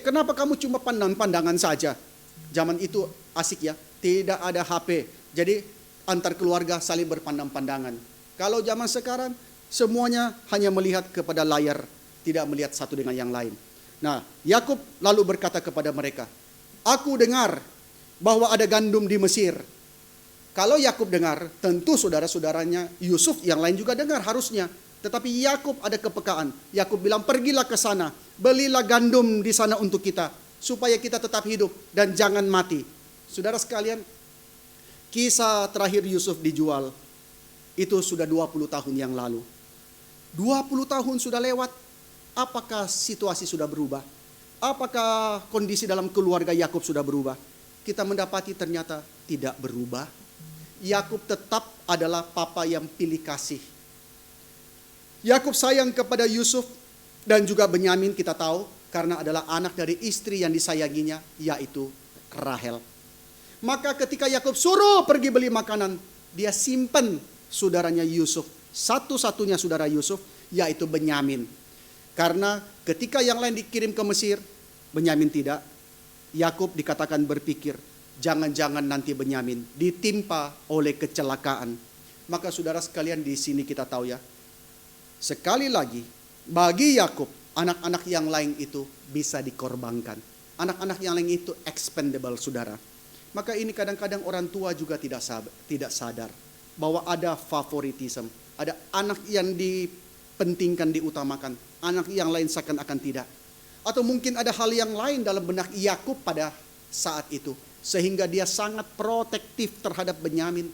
S3: kenapa kamu cuma pandangan saja? Zaman itu asik ya, tidak ada HP. Jadi antar keluarga saling berpandang-pandangan. Kalau zaman sekarang, semuanya hanya melihat kepada layar, tidak melihat satu dengan yang lain. Nah, Yakub lalu berkata kepada mereka, "Aku dengar bahwa ada gandum di Mesir." Kalau Yakub dengar, tentu saudara-saudaranya Yusuf yang lain juga dengar harusnya. Tetapi Yakub ada kepekaan. Yakub bilang, "Pergilah ke sana, belilah gandum di sana untuk kita, supaya kita tetap hidup dan jangan mati." Saudara sekalian, kisah terakhir Yusuf dijual itu sudah 20 tahun yang lalu. 20 tahun sudah lewat. Apakah situasi sudah berubah? Apakah kondisi dalam keluarga Yakub sudah berubah? Kita mendapati ternyata tidak berubah. Yakub tetap adalah papa yang pilih kasih. Yakub sayang kepada Yusuf dan juga Benyamin, kita tahu, karena adalah anak dari istri yang disayanginya, yaitu Rahel. Maka ketika Yakub suruh pergi beli makanan, dia simpan saudaranya Yusuf, satu-satunya saudara Yusuf, yaitu Benyamin. Karena ketika yang lain dikirim ke Mesir, Benyamin tidak. Yakub dikatakan berpikir, jangan-jangan nanti Benyamin ditimpa oleh kecelakaan. Maka saudara sekalian, di sini kita tahu ya, sekali lagi bagi Yakub, anak-anak yang lain itu bisa dikorbankan. Anak-anak yang lain itu expendable, saudara. Maka ini kadang-kadang orang tua juga tidak sadar bahwa ada favoritism, ada anak yang dipentingkan, diutamakan, anak yang lain seakan-akan tidak. Atau mungkin ada hal yang lain dalam benak Yakub pada saat itu, sehingga dia sangat protektif terhadap Benyamin.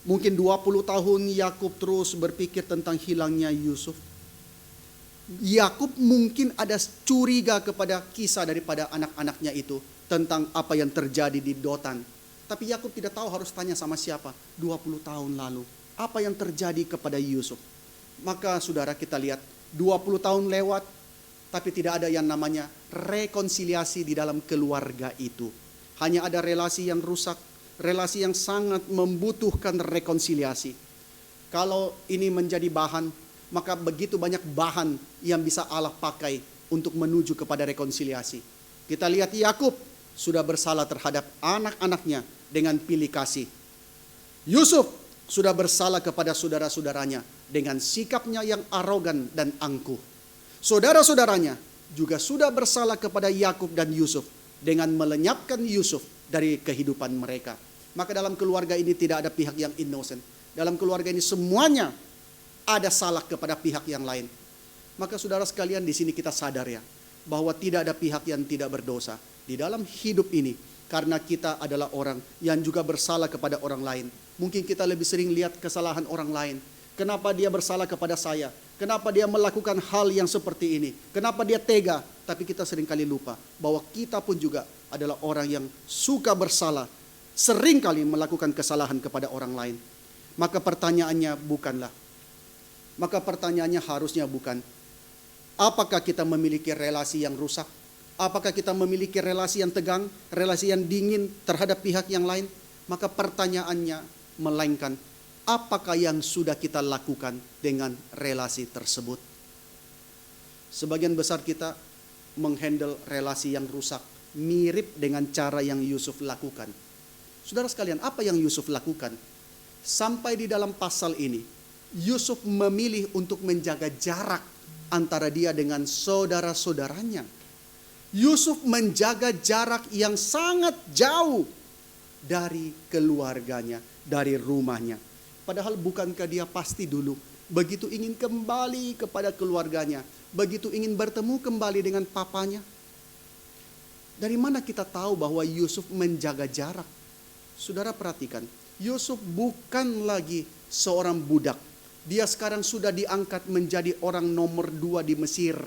S3: Mungkin 20 tahun Yakub terus berpikir tentang hilangnya Yusuf. Yakub mungkin ada curiga kepada kisah daripada anak-anaknya itu tentang apa yang terjadi di Dotan. Tapi Yakub tidak tahu harus tanya sama siapa. 20 tahun lalu, apa yang terjadi kepada Yusuf? Maka saudara, kita lihat 20 tahun lewat, tapi tidak ada yang namanya rekonsiliasi di dalam keluarga itu. Hanya ada relasi yang rusak, relasi yang sangat membutuhkan rekonsiliasi. Kalau ini menjadi bahan, maka begitu banyak bahan yang bisa Allah pakai untuk menuju kepada rekonsiliasi. Kita lihat Yakub sudah bersalah terhadap anak-anaknya dengan pilih kasih. Yusuf sudah bersalah kepada saudara-saudaranya dengan sikapnya yang arogan dan angkuh. Saudara-saudaranya juga sudah bersalah kepada Yakub dan Yusuf dengan melenyapkan Yusuf dari kehidupan mereka. Maka dalam keluarga ini tidak ada pihak yang innocent. Dalam keluarga ini semuanya ada salah kepada pihak yang lain. Maka saudara sekalian, di sini kita sadar ya, bahwa tidak ada pihak yang tidak berdosa di dalam hidup ini. Karena kita adalah orang yang juga bersalah kepada orang lain. Mungkin kita lebih sering lihat kesalahan orang lain. Kenapa dia bersalah kepada saya? Kenapa dia melakukan hal yang seperti ini? Kenapa dia tega? Tapi kita seringkali lupa bahwa kita pun juga adalah orang yang suka bersalah, seringkali melakukan kesalahan kepada orang lain. Maka pertanyaannya bukanlah Maka pertanyaannya harusnya bukan, apakah kita memiliki relasi yang rusak? Apakah kita memiliki relasi yang tegang, relasi yang dingin terhadap pihak yang lain? Maka pertanyaannya melainkan, apakah yang sudah kita lakukan dengan relasi tersebut? Sebagian besar kita menghandle relasi yang rusak mirip dengan cara yang Yusuf lakukan. Saudara sekalian, apa yang Yusuf lakukan? Sampai di dalam pasal ini, Yusuf memilih untuk menjaga jarak antara dia dengan saudara-saudaranya. Yusuf menjaga jarak yang sangat jauh dari keluarganya, dari rumahnya. Padahal bukankah dia pasti dulu begitu ingin kembali kepada keluarganya, begitu ingin bertemu kembali dengan papanya? Dari mana kita tahu bahwa Yusuf menjaga jarak? Saudara perhatikan, Yusuf bukan lagi seorang budak. Dia sekarang sudah diangkat menjadi orang nomor 2 di Mesir.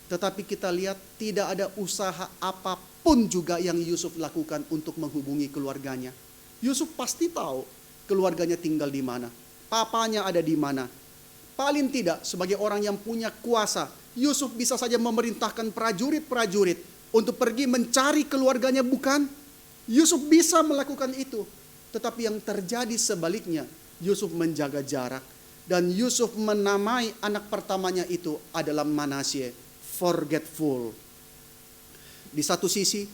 S3: Tetapi kita lihat tidak ada usaha apapun juga yang Yusuf lakukan untuk menghubungi keluarganya. Yusuf pasti tahu keluarganya tinggal di mana, papanya ada di mana. Paling tidak sebagai orang yang punya kuasa, Yusuf bisa saja memerintahkan prajurit-prajurit untuk pergi mencari keluarganya, bukan? Yusuf bisa melakukan itu. Tetapi yang terjadi sebaliknya, Yusuf menjaga jarak. Dan Yusuf menamai anak pertamanya itu adalah Manasye, forgetful. Di satu sisi,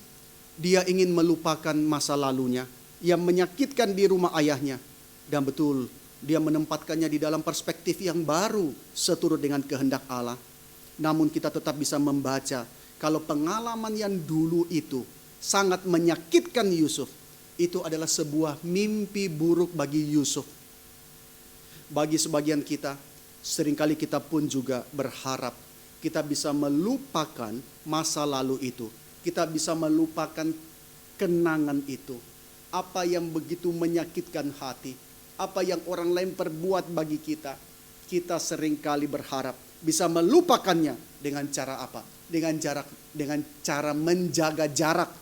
S3: dia ingin melupakan masa lalunya yang menyakitkan di rumah ayahnya. Dan betul, dia menempatkannya di dalam perspektif yang baru seturut dengan kehendak Allah. Namun kita tetap bisa membaca kalau pengalaman yang dulu itu sangat menyakitkan Yusuf. Itu adalah sebuah mimpi buruk bagi Yusuf. Bagi sebagian kita, seringkali kita pun juga berharap kita bisa melupakan masa lalu itu. Kita bisa melupakan kenangan itu. Apa yang begitu menyakitkan hati, apa yang orang lain perbuat bagi kita, kita seringkali berharap bisa melupakannya dengan cara apa? Dengan cara menjaga jarak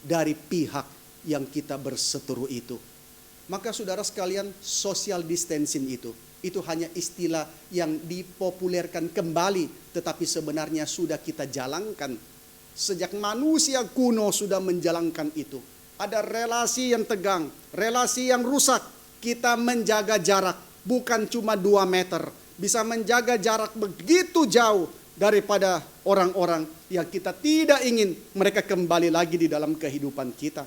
S3: dari pihak yang kita berseteru itu. Maka saudara sekalian, social distancing itu hanya istilah yang dipopulerkan kembali, tetapi sebenarnya sudah kita jalankan. Sejak manusia kuno sudah menjalankan itu. Ada relasi yang tegang, relasi yang rusak. Kita menjaga jarak, bukan cuma 2 meter. Bisa menjaga jarak begitu jauh daripada orang-orang yang kita tidak ingin mereka kembali lagi di dalam kehidupan kita.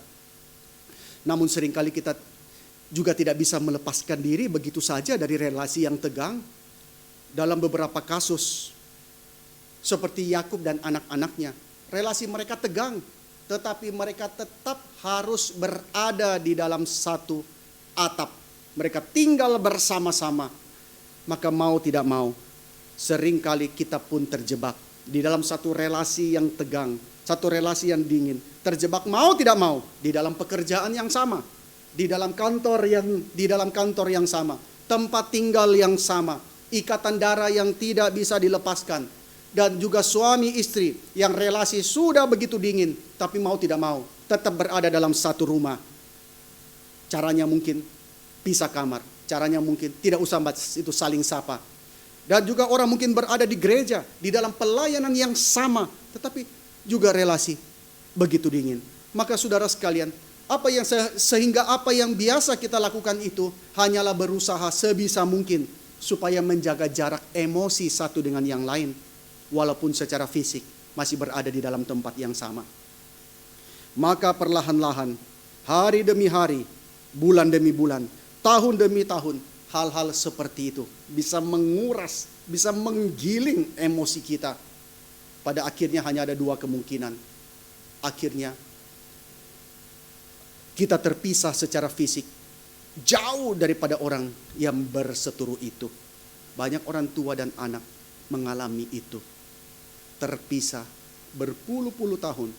S3: Namun seringkali kita juga tidak bisa melepaskan diri begitu saja dari relasi yang tegang. Dalam beberapa kasus, seperti Yakub dan anak-anaknya, relasi mereka tegang, tetapi mereka tetap harus berada di dalam satu atap. Mereka tinggal bersama-sama. Maka mau tidak mau, seringkali kita pun terjebak di dalam satu relasi yang tegang, satu relasi yang dingin. Terjebak mau tidak mau di dalam pekerjaan yang sama, di dalam kantor yang sama, tempat tinggal yang sama, ikatan darah yang tidak bisa dilepaskan, dan juga suami istri yang relasi sudah begitu dingin, tapi mau tidak mau tetap berada dalam satu rumah. Caranya mungkin pisah kamar, caranya mungkin tidak usah itu saling sapa. Dan juga orang mungkin berada di gereja, di dalam pelayanan yang sama, tetapi juga relasi begitu dingin. Maka saudara sekalian, sehingga apa yang biasa kita lakukan itu hanyalah berusaha sebisa mungkin supaya menjaga jarak emosi satu dengan yang lain, walaupun secara fisik masih berada di dalam tempat yang sama. Maka perlahan-lahan, hari demi hari, bulan demi bulan, tahun demi tahun, hal-hal seperti itu bisa menguras, bisa menggiling emosi kita. Pada akhirnya hanya ada 2 kemungkinan. Akhirnya kita terpisah secara fisik, jauh daripada orang yang berseteru itu. Banyak orang tua dan anak mengalami itu. Terpisah berpuluh-puluh tahun,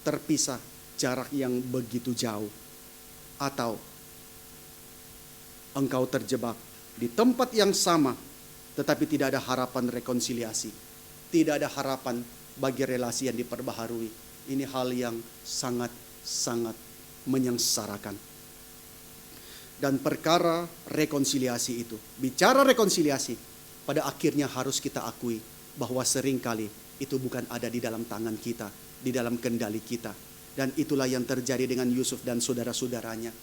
S3: terpisah jarak yang begitu jauh. Atau engkau terjebak di tempat yang sama, tetapi tidak ada harapan rekonsiliasi. Tidak ada harapan bagi relasi yang diperbaharui. Ini hal yang sangat-sangat menyengsarakan. Dan perkara rekonsiliasi itu, bicara rekonsiliasi, pada akhirnya harus kita akui bahwa seringkali itu bukan ada di dalam tangan kita, di dalam kendali kita. Dan itulah yang terjadi dengan Yusuf dan saudara-saudaranya.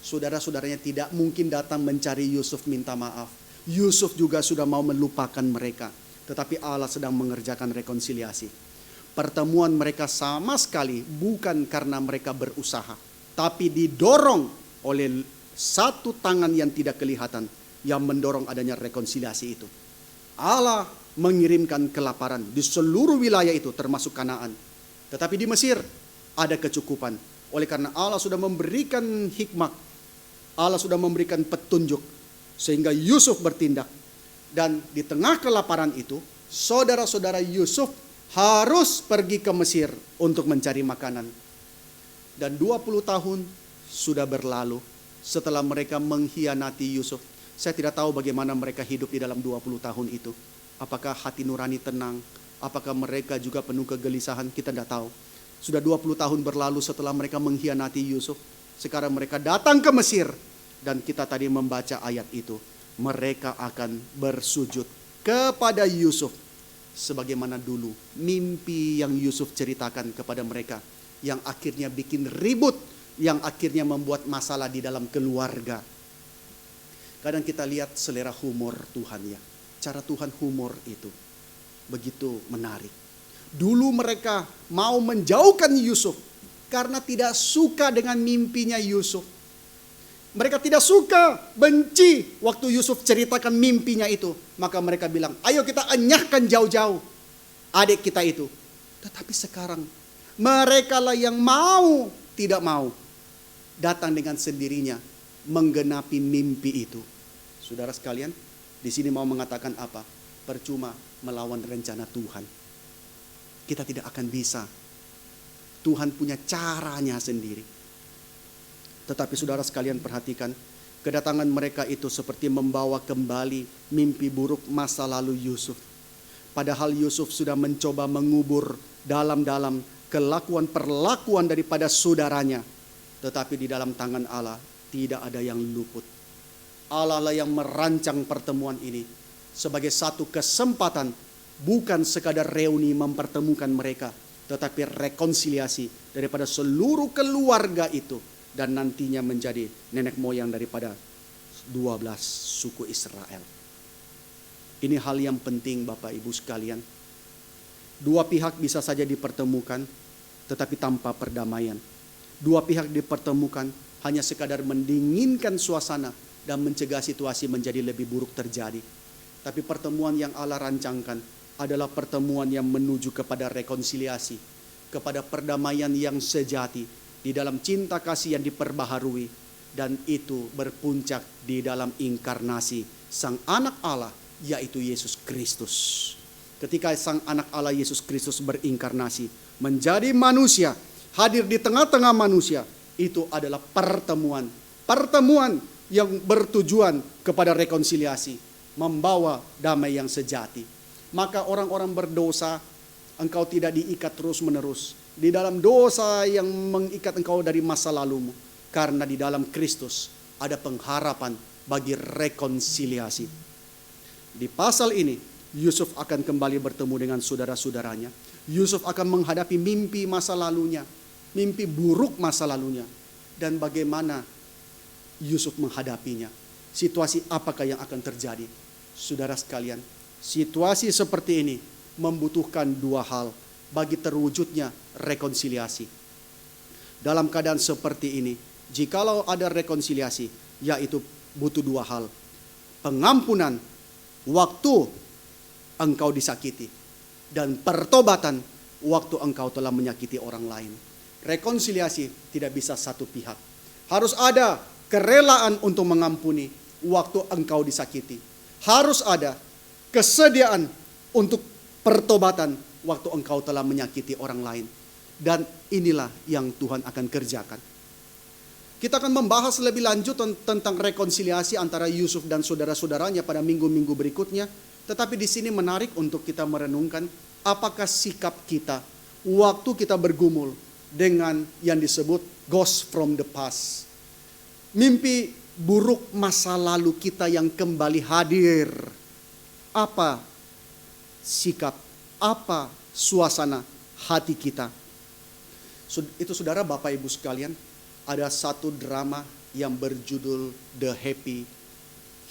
S3: Saudara-saudaranya tidak mungkin datang mencari Yusuf minta maaf. Yusuf juga sudah mau melupakan mereka. Tetapi Allah sedang mengerjakan rekonsiliasi. Pertemuan mereka sama sekali bukan karena mereka berusaha, tapi didorong oleh satu tangan yang tidak kelihatan yang mendorong adanya rekonsiliasi itu. Allah mengirimkan kelaparan di seluruh wilayah itu termasuk Kanaan. Tetapi di Mesir ada kecukupan. Oleh karena Allah sudah memberikan hikmat, Allah sudah memberikan petunjuk sehingga Yusuf bertindak. Dan di tengah kelaparan itu, saudara-saudara Yusuf harus pergi ke Mesir untuk mencari makanan. Dan 20 tahun sudah berlalu setelah mereka mengkhianati Yusuf. Saya tidak tahu bagaimana mereka hidup di dalam 20 tahun itu. Apakah hati nurani tenang? Apakah mereka juga penuh kegelisahan? Kita tidak tahu. Sudah 20 tahun berlalu setelah mereka mengkhianati Yusuf. Sekarang mereka datang ke Mesir. Dan kita tadi membaca ayat itu. Mereka akan bersujud kepada Yusuf. Sebagaimana dulu mimpi yang Yusuf ceritakan kepada mereka. Yang akhirnya bikin ribut. Yang akhirnya membuat masalah di dalam keluarga. Kadang kita lihat selera humor Tuhan ya. Cara Tuhan humor itu begitu menarik. Dulu mereka mau menjauhkan Yusuf karena tidak suka dengan mimpinya Yusuf. Mereka tidak suka, benci waktu Yusuf ceritakan mimpinya itu. Maka mereka bilang, ayo kita enyahkan jauh-jauh adik kita itu. Tetapi sekarang mereka lah yang mau, tidak mau. Datang dengan sendirinya menggenapi mimpi itu. Saudara sekalian, di sini mau mengatakan apa? Percuma melawan rencana Tuhan. Kita tidak akan bisa. Tuhan punya caranya sendiri. Tetapi saudara sekalian perhatikan, kedatangan mereka itu seperti membawa kembali mimpi buruk masa lalu Yusuf. Padahal Yusuf sudah mencoba mengubur dalam-dalam perlakuan daripada saudaranya. Tetapi di dalam tangan Allah tidak ada yang luput. Allah lah yang merancang pertemuan ini sebagai satu kesempatan, bukan sekadar reuni mempertemukan mereka, tetapi rekonsiliasi daripada seluruh keluarga itu. Dan nantinya menjadi nenek moyang daripada 12 suku Israel. Ini hal yang penting Bapak Ibu sekalian. Dua pihak bisa saja dipertemukan tetapi tanpa perdamaian. Dua pihak dipertemukan hanya sekadar mendinginkan suasana dan mencegah situasi menjadi lebih buruk terjadi. Tapi pertemuan yang Allah rancangkan adalah pertemuan yang menuju kepada rekonsiliasi, kepada perdamaian yang sejati, di dalam cinta kasih yang diperbaharui. Dan itu berpuncak di dalam inkarnasi Sang Anak Allah, yaitu Yesus Kristus. Ketika Sang Anak Allah Yesus Kristus berinkarnasi, menjadi manusia, hadir di tengah-tengah manusia, itu adalah pertemuan. Pertemuan yang bertujuan kepada rekonsiliasi, membawa damai yang sejati. Maka orang-orang berdosa, engkau tidak diikat terus-menerus di dalam dosa yang mengikat engkau dari masa lalumu. Karena di dalam Kristus ada pengharapan bagi rekonsiliasi. Di pasal ini, Yusuf akan kembali bertemu dengan saudara-saudaranya. Yusuf akan menghadapi mimpi masa lalunya, mimpi buruk masa lalunya. Dan bagaimana Yusuf menghadapinya. Situasi apakah yang akan terjadi? Saudara sekalian, situasi seperti ini membutuhkan dua hal bagi terwujudnya rekonsiliasi. Dalam keadaan seperti ini, jikalau ada rekonsiliasi, yaitu butuh dua hal. Pengampunan waktu engkau disakiti, dan pertobatan waktu engkau telah menyakiti orang lain. Rekonsiliasi tidak bisa satu pihak. Harus ada kerelaan untuk mengampuni waktu engkau disakiti. Harus ada kesediaan untuk pertobatan waktu engkau telah menyakiti orang lain. Dan inilah yang Tuhan akan kerjakan. Kita akan membahas lebih lanjut tentang rekonsiliasi antara Yusuf dan saudara-saudaranya pada minggu-minggu berikutnya. Tetapi di sini menarik untuk kita merenungkan apakah sikap kita waktu kita bergumul dengan yang disebut ghost from the past. Mimpi buruk masa lalu kita yang kembali hadir. apa sikap, apa suasana hati kita. Itu saudara, Bapak Ibu sekalian, ada satu drama yang berjudul The Happy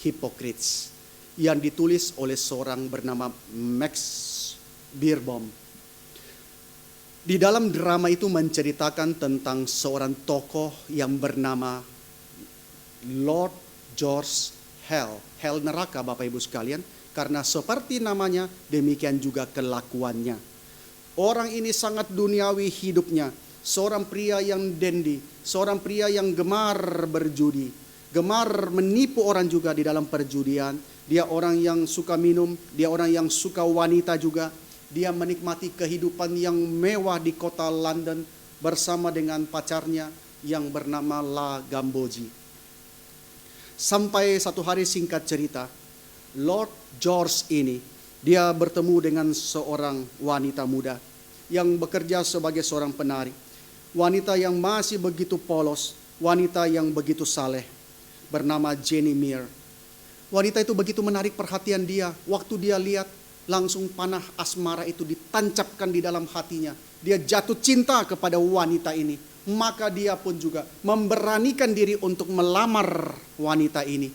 S3: Hypocrites yang ditulis oleh seorang bernama Max Beerbohm. Di dalam drama itu menceritakan tentang seorang tokoh yang bernama Lord George Hell. Hell neraka, Bapak Ibu sekalian, karena seperti namanya demikian juga kelakuannya. Orang ini sangat duniawi hidupnya, seorang pria yang dandy, seorang pria yang gemar berjudi, gemar menipu orang juga di dalam perjudian. Dia orang yang suka minum, dia orang yang suka wanita juga. Dia menikmati kehidupan yang mewah di kota London bersama dengan pacarnya yang bernama La Gambogi. Sampai satu hari, singkat cerita, Lord George ini dia bertemu dengan seorang wanita muda yang bekerja sebagai seorang penari. Wanita yang masih begitu polos, wanita yang begitu saleh, bernama Jenny Mere. Wanita itu begitu menarik perhatian dia. Waktu dia lihat, langsung panah asmara itu ditancapkan di dalam hatinya. Dia jatuh cinta kepada wanita ini. Maka dia pun juga memberanikan diri untuk melamar wanita ini.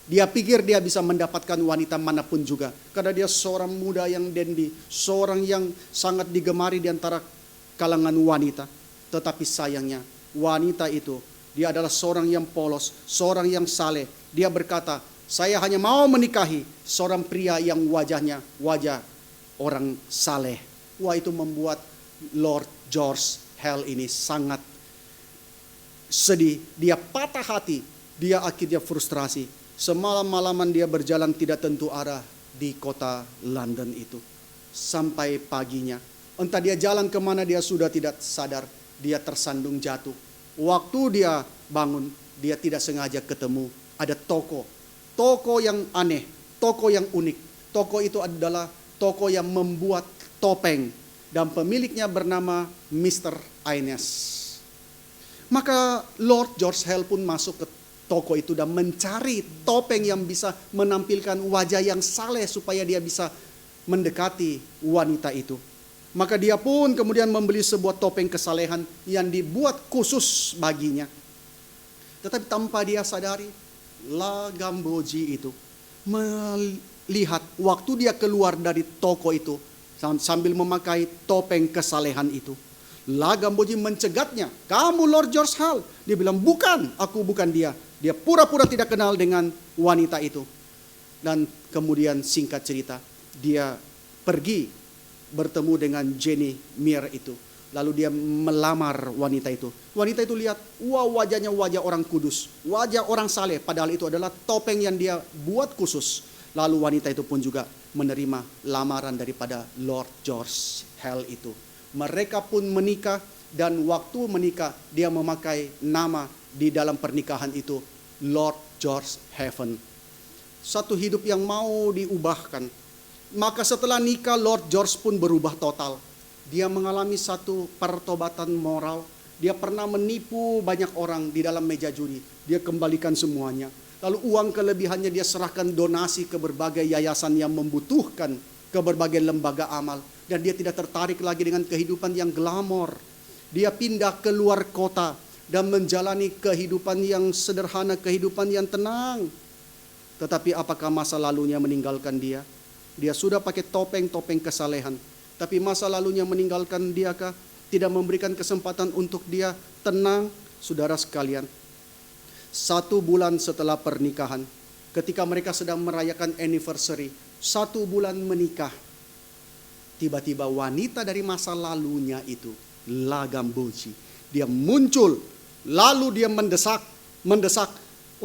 S3: Dia pikir dia bisa mendapatkan wanita manapun juga. Karena dia seorang muda yang dandy, seorang yang sangat digemari di antara kalangan wanita. Tetapi sayangnya, wanita itu, dia adalah seorang yang polos, seorang yang saleh. Dia berkata, saya hanya mau menikahi seorang pria yang wajahnya wajah orang saleh. Wah, itu membuat Lord George Hell ini sangat sedih. Dia patah hati, dia akhirnya frustrasi. Semalam-malaman dia berjalan tidak tentu arah di kota London itu. Sampai paginya, entah dia jalan kemana dia sudah tidak sadar, dia tersandung jatuh. Waktu dia bangun, dia tidak sengaja ketemu ada toko yang aneh, toko yang unik. Toko itu adalah toko yang membuat topeng dan pemiliknya bernama Mr. Ines. Maka Lord George Hell pun masuk ke toko itu dan mencari topeng yang bisa menampilkan wajah yang saleh supaya dia bisa mendekati wanita itu. Maka dia pun kemudian membeli sebuah topeng kesalehan yang dibuat khusus baginya. Tetapi tanpa dia sadari, La Gambogi itu melihat waktu dia keluar dari toko itu sambil memakai topeng kesalehan itu. La Gambogi mencegatnya, kamu Lord George Hell. Dia bilang, bukan, aku bukan dia. Dia pura-pura tidak kenal dengan wanita itu. Dan kemudian singkat cerita, dia pergi bertemu dengan Jenny Mere itu. Lalu dia melamar wanita itu. Wanita itu lihat, wah, wajahnya wajah orang kudus, wajah orang saleh. Padahal itu adalah topeng yang dia buat khusus. Lalu wanita itu pun juga menerima lamaran daripada Lord George Hell itu. Mereka pun menikah, dan waktu menikah dia memakai nama di dalam pernikahan itu, Lord George Heaven. Satu hidup yang mau diubahkan. Maka setelah nikah, Lord George pun berubah total. Dia mengalami satu pertobatan moral. Dia pernah menipu banyak orang di dalam meja judi. Dia kembalikan semuanya. Lalu uang kelebihannya dia serahkan donasi ke berbagai yayasan yang membutuhkan, ke berbagai lembaga amal. Dan dia tidak tertarik lagi dengan kehidupan yang glamor. Dia pindah ke luar kota dan menjalani kehidupan yang sederhana, kehidupan yang tenang. Tetapi apakah masa lalunya meninggalkan dia? Dia sudah pakai topeng-topeng kesalehan. Tapi masa lalunya meninggalkan dia kah? Tidak memberikan kesempatan untuk dia tenang. Saudara sekalian, 1 bulan setelah pernikahan, ketika mereka sedang merayakan anniversary, 1 bulan menikah, tiba-tiba wanita dari masa lalunya itu, La Gambogi, dia muncul, lalu dia mendesak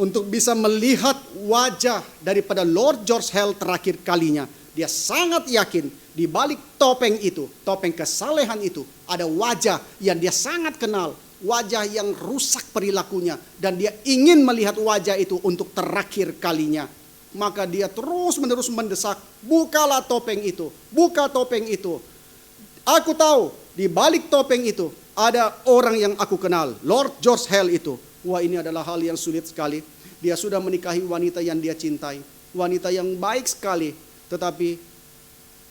S3: untuk bisa melihat wajah daripada Lord George Hell terakhir kalinya. Dia sangat yakin di balik topeng itu, topeng kesalehan itu, ada wajah yang dia sangat kenal, wajah yang rusak perilakunya, dan dia ingin melihat wajah itu untuk terakhir kalinya. Maka dia terus-menerus mendesak, bukalah topeng itu, buka topeng itu. Aku tahu di balik topeng itu ada orang yang aku kenal, Lord George Hell itu. Wah, ini adalah hal yang sulit sekali. Dia sudah menikahi wanita yang dia cintai, wanita yang baik sekali. Tetapi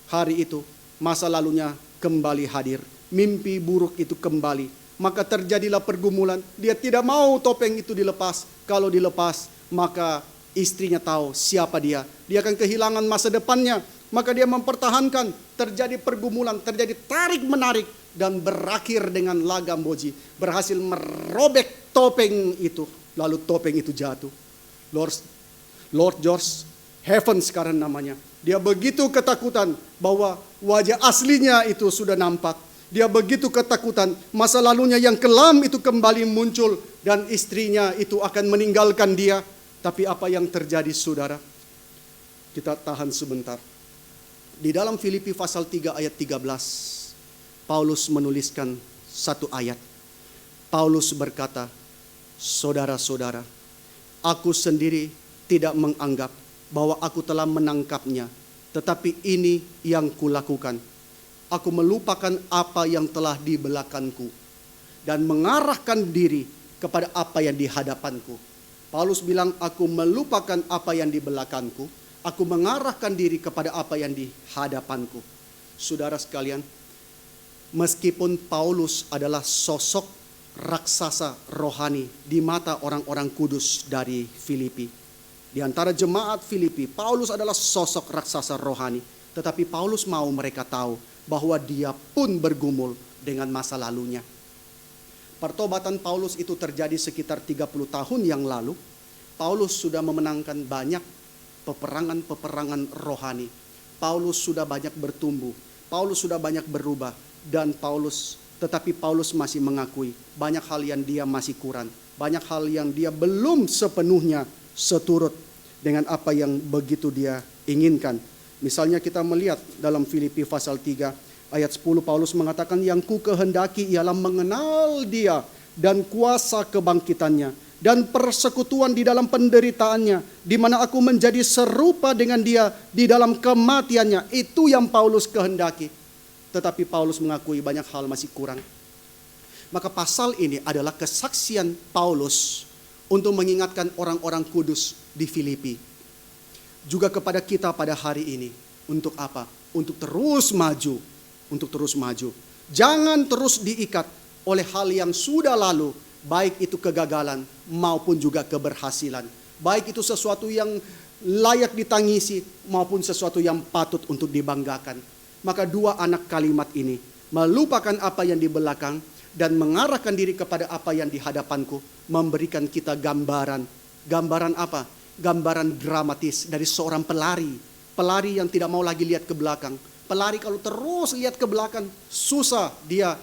S3: hari itu masa lalunya kembali hadir. Mimpi buruk itu kembali. Maka terjadilah pergumulan. Dia tidak mau topeng itu dilepas. Kalau dilepas, maka istrinya tahu siapa dia. Dia akan kehilangan masa depannya. Maka dia mempertahankan. Terjadi pergumulan, terjadi tarik-menarik. Dan berakhir dengan lagam boji. Berhasil merobek topeng itu. Lalu topeng itu jatuh. Lord George Heaven sekarang namanya. Dia begitu ketakutan bahwa wajah aslinya itu sudah nampak. Dia begitu ketakutan masa lalunya yang kelam itu kembali muncul. Dan istrinya itu akan meninggalkan dia. Tapi apa yang terjadi saudara? Kita tahan sebentar. Di dalam Filipi pasal 3 ayat 13. Paulus menuliskan satu ayat. Paulus berkata, saudara-saudara, aku sendiri tidak menganggap bahwa aku telah menangkapnya. Tetapi ini yang kulakukan. Aku melupakan apa yang telah di belakangku. Dan mengarahkan diri kepada apa yang di hadapanku. Paulus bilang, aku melupakan apa yang di belakangku. Aku mengarahkan diri kepada apa yang di hadapanku. Saudara sekalian, meskipun Paulus adalah sosok raksasa rohani di mata orang-orang kudus dari Filipi. Di antara jemaat Filipi, Paulus adalah sosok raksasa rohani. Tetapi Paulus mau mereka tahu bahwa dia pun bergumul dengan masa lalunya. Pertobatan Paulus itu terjadi sekitar 30 tahun yang lalu. Paulus sudah memenangkan banyak peperangan-peperangan rohani. Paulus sudah banyak bertumbuh. Paulus sudah banyak berubah. Tetapi Paulus masih mengakui banyak hal yang dia masih kurang. Banyak hal yang dia belum sepenuhnya seturut dengan apa yang begitu dia inginkan. Misalnya kita melihat dalam Filipi pasal 3 ayat 10 Paulus mengatakan, yang ku kehendaki ialah mengenal dia dan kuasa kebangkitannya dan persekutuan di dalam penderitaannya, di mana aku menjadi serupa dengan dia di dalam kematiannya. Itu yang Paulus kehendaki. Tetapi Paulus mengakui banyak hal masih kurang. Maka pasal ini adalah kesaksian Paulus untuk mengingatkan orang-orang kudus di Filipi. Juga kepada kita pada hari ini. Untuk apa? Untuk terus maju. Untuk terus maju. Jangan terus diikat oleh hal yang sudah lalu. Baik itu kegagalan maupun juga keberhasilan. Baik itu sesuatu yang layak ditangisi maupun sesuatu yang patut untuk dibanggakan. Maka dua anak kalimat ini, melupakan apa yang di belakang dan mengarahkan diri kepada apa yang di hadapanku, memberikan kita gambaran. Gambaran apa? Gambaran dramatis dari seorang pelari. Pelari yang tidak mau lagi lihat ke belakang. Pelari kalau terus lihat ke belakang, susah dia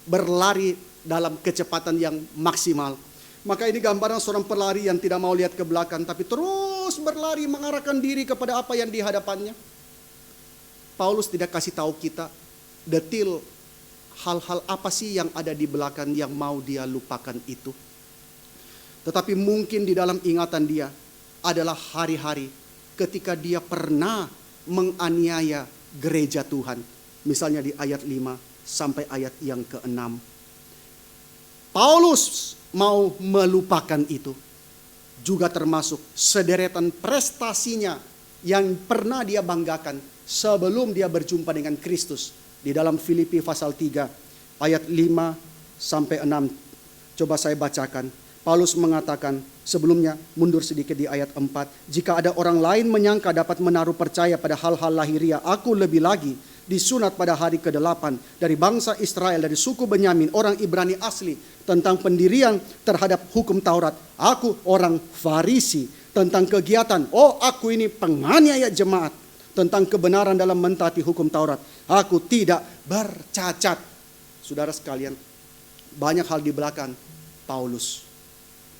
S3: berlari dalam kecepatan yang maksimal. Maka ini gambaran seorang pelari yang tidak mau lihat ke belakang, tapi terus berlari mengarahkan diri kepada apa yang di hadapannya. Paulus tidak kasih tahu kita detail hal-hal apa sih yang ada di belakang yang mau dia lupakan itu. Tetapi mungkin di dalam ingatan dia adalah hari-hari ketika dia pernah menganiaya gereja Tuhan. Misalnya di ayat 5 sampai ayat yang ke-6. Paulus mau melupakan itu. Juga termasuk sederetan prestasinya yang pernah dia banggakan sebelum dia berjumpa dengan Kristus. Di dalam Filipi pasal 3 ayat 5 sampai 6. Coba saya bacakan. Paulus mengatakan sebelumnya, mundur sedikit di ayat 4. Jika ada orang lain menyangka dapat menaruh percaya pada hal-hal lahiriah, aku lebih lagi disunat pada hari ke-8 dari bangsa Israel, dari suku Benyamin, orang Ibrani asli, tentang pendirian terhadap hukum Taurat. Aku orang Farisi, tentang kegiatan, aku ini penganiaya jemaat, tentang kebenaran dalam mentaati hukum Taurat, aku tidak bercacat. Saudara sekalian, banyak hal di belakang Paulus.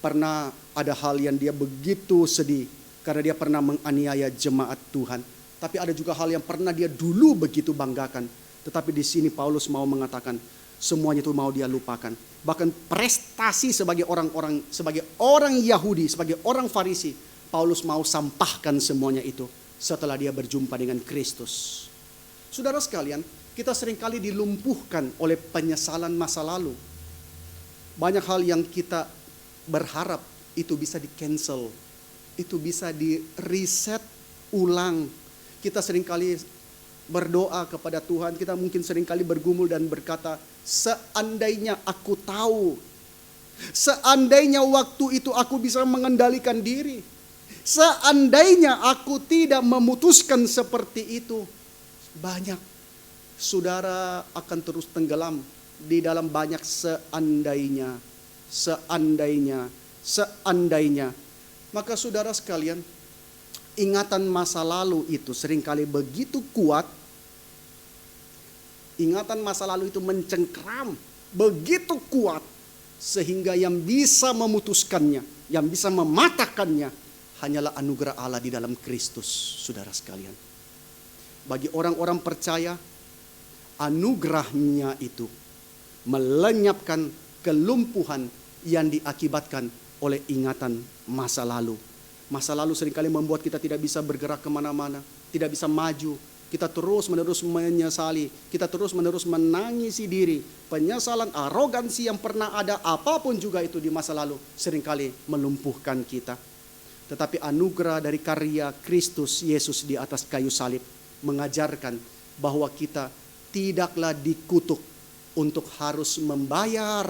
S3: Pernah ada hal yang dia begitu sedih karena dia pernah menganiaya jemaat Tuhan. Tapi ada juga hal yang pernah dia dulu begitu banggakan. Tetapi di sini Paulus mau mengatakan semuanya itu mau dia lupakan. Bahkan prestasi sebagai orang Yahudi, sebagai orang Farisi, Paulus mau sampahkan semuanya itu setelah dia berjumpa dengan Kristus. Saudara sekalian, kita seringkali dilumpuhkan oleh penyesalan masa lalu. Banyak hal yang kita berharap itu bisa di cancel, itu bisa di reset ulang, Kita seringkali berdoa kepada Tuhan, kita mungkin seringkali bergumul dan berkata, seandainya aku tahu, seandainya waktu itu aku bisa mengendalikan diri, seandainya aku tidak memutuskan seperti itu. Banyak saudara akan terus tenggelam di dalam banyak seandainya. Maka saudara sekalian, ingatan masa lalu itu seringkali begitu kuat. Ingatan masa lalu itu mencengkram begitu kuat, sehingga yang bisa memutuskannya, yang bisa mematahkannya hanyalah anugerah Allah di dalam Kristus, saudara sekalian. Bagi orang-orang percaya, anugerahnya itu melenyapkan kelumpuhan yang diakibatkan oleh ingatan masa lalu. Masa lalu seringkali membuat kita tidak bisa bergerak kemana-mana, tidak bisa maju. Kita terus-menerus menyesali, kita terus-menerus menangisi diri. Penyesalan, arogansi yang pernah ada, apapun juga itu di masa lalu, seringkali melumpuhkan kita. Tetapi anugerah dari karya Kristus Yesus di atas kayu salib mengajarkan bahwa kita tidaklah dikutuk untuk harus membayar